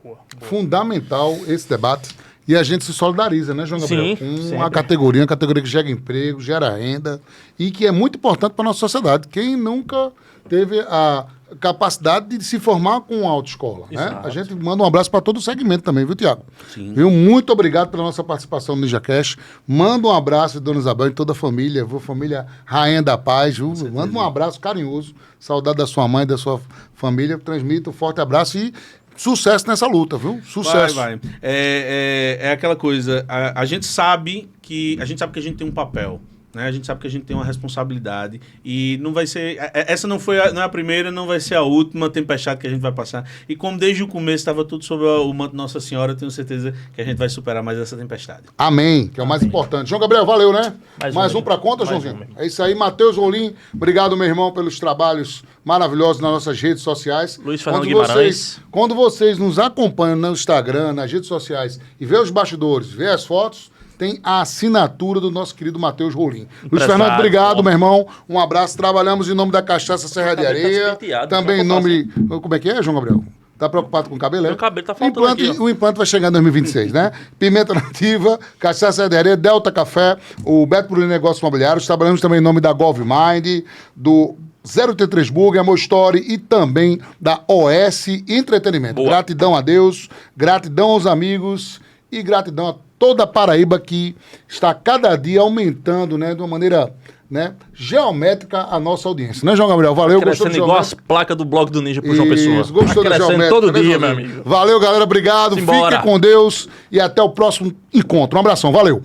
Boa.
Fundamental esse debate. E a gente se solidariza, né, João Gabriel?
Sim,
Com
sempre.
uma categoria que gera emprego, gera renda e que é muito importante para a nossa sociedade. Quem nunca teve a capacidade de se formar com uma autoescola, né?
Exato.
A gente manda um abraço para todo o segmento também, viu, Tiago?
Sim.
Viu? Muito obrigado pela nossa participação no NinjaCast. Manda um abraço de Dona Isabel e toda a família, viu? Família Rainha da Paz, viu? Manda um abraço carinhoso, saudade da sua mãe, da sua família. Transmita um forte abraço e sucesso nessa luta, viu? Sucesso.
Vai. É aquela coisa, a gente sabe que a gente tem um papel, né? A gente sabe que a gente tem uma responsabilidade e não vai ser, essa não é a primeira, não vai ser a última tempestade que a gente vai passar. E como desde o começo estava tudo sob o manto de Nossa Senhora, tenho certeza que a gente vai superar mais essa tempestade.
Amém, que é o mais importante. João Gabriel, valeu, né? Mais um
meu
pra
irmão.
conta,
Mais
Joãozinho?
um, meu
É isso aí. Matheus Rolim, obrigado, meu irmão, pelos trabalhos maravilhosos nas nossas redes sociais.
Luiz Fernando Guimarães.
Quando vocês nos acompanham no Instagram, nas redes sociais e vê os bastidores, vê as fotos, tem a assinatura do nosso querido Matheus Rolim. Luiz Fernando, obrigado,
ó.
meu irmão. Um abraço. Trabalhamos em nome da Cachaça Serra de
cabelo tá
Areia.
despenteado,
Também em
preocupação.
nome... Como é que é, João Gabriel? Tá preocupado com o cabelo, é?
Meu cabelo tá faltando aqui, ó.
O implante vai chegar em 2026, né? Pimenta Nativa, Cachaça Serra de Areia, Delta Café, o Beto Bruno Negócios Imobiliários. Trabalhamos também em nome da GovMind, do 033 Burger, Amor Story e também da OS Entretenimento.
Boa.
Gratidão a Deus, gratidão aos amigos e gratidão a toda a Paraíba que está cada dia aumentando, né, de uma maneira, né, geométrica a nossa audiência. Né, João Gabriel? Valeu, gostou
Crescendo
do
igual as
geométrica?
placas do blog do Ninja pro João Pessoa.
Isso, gostou
Tá
da
crescendo
geométrica,
todo
né,
dia, meu
Joãozinho?
amigo.
Valeu, galera, obrigado.
Simbora.
Fique com Deus e até o próximo encontro. Um abração, valeu.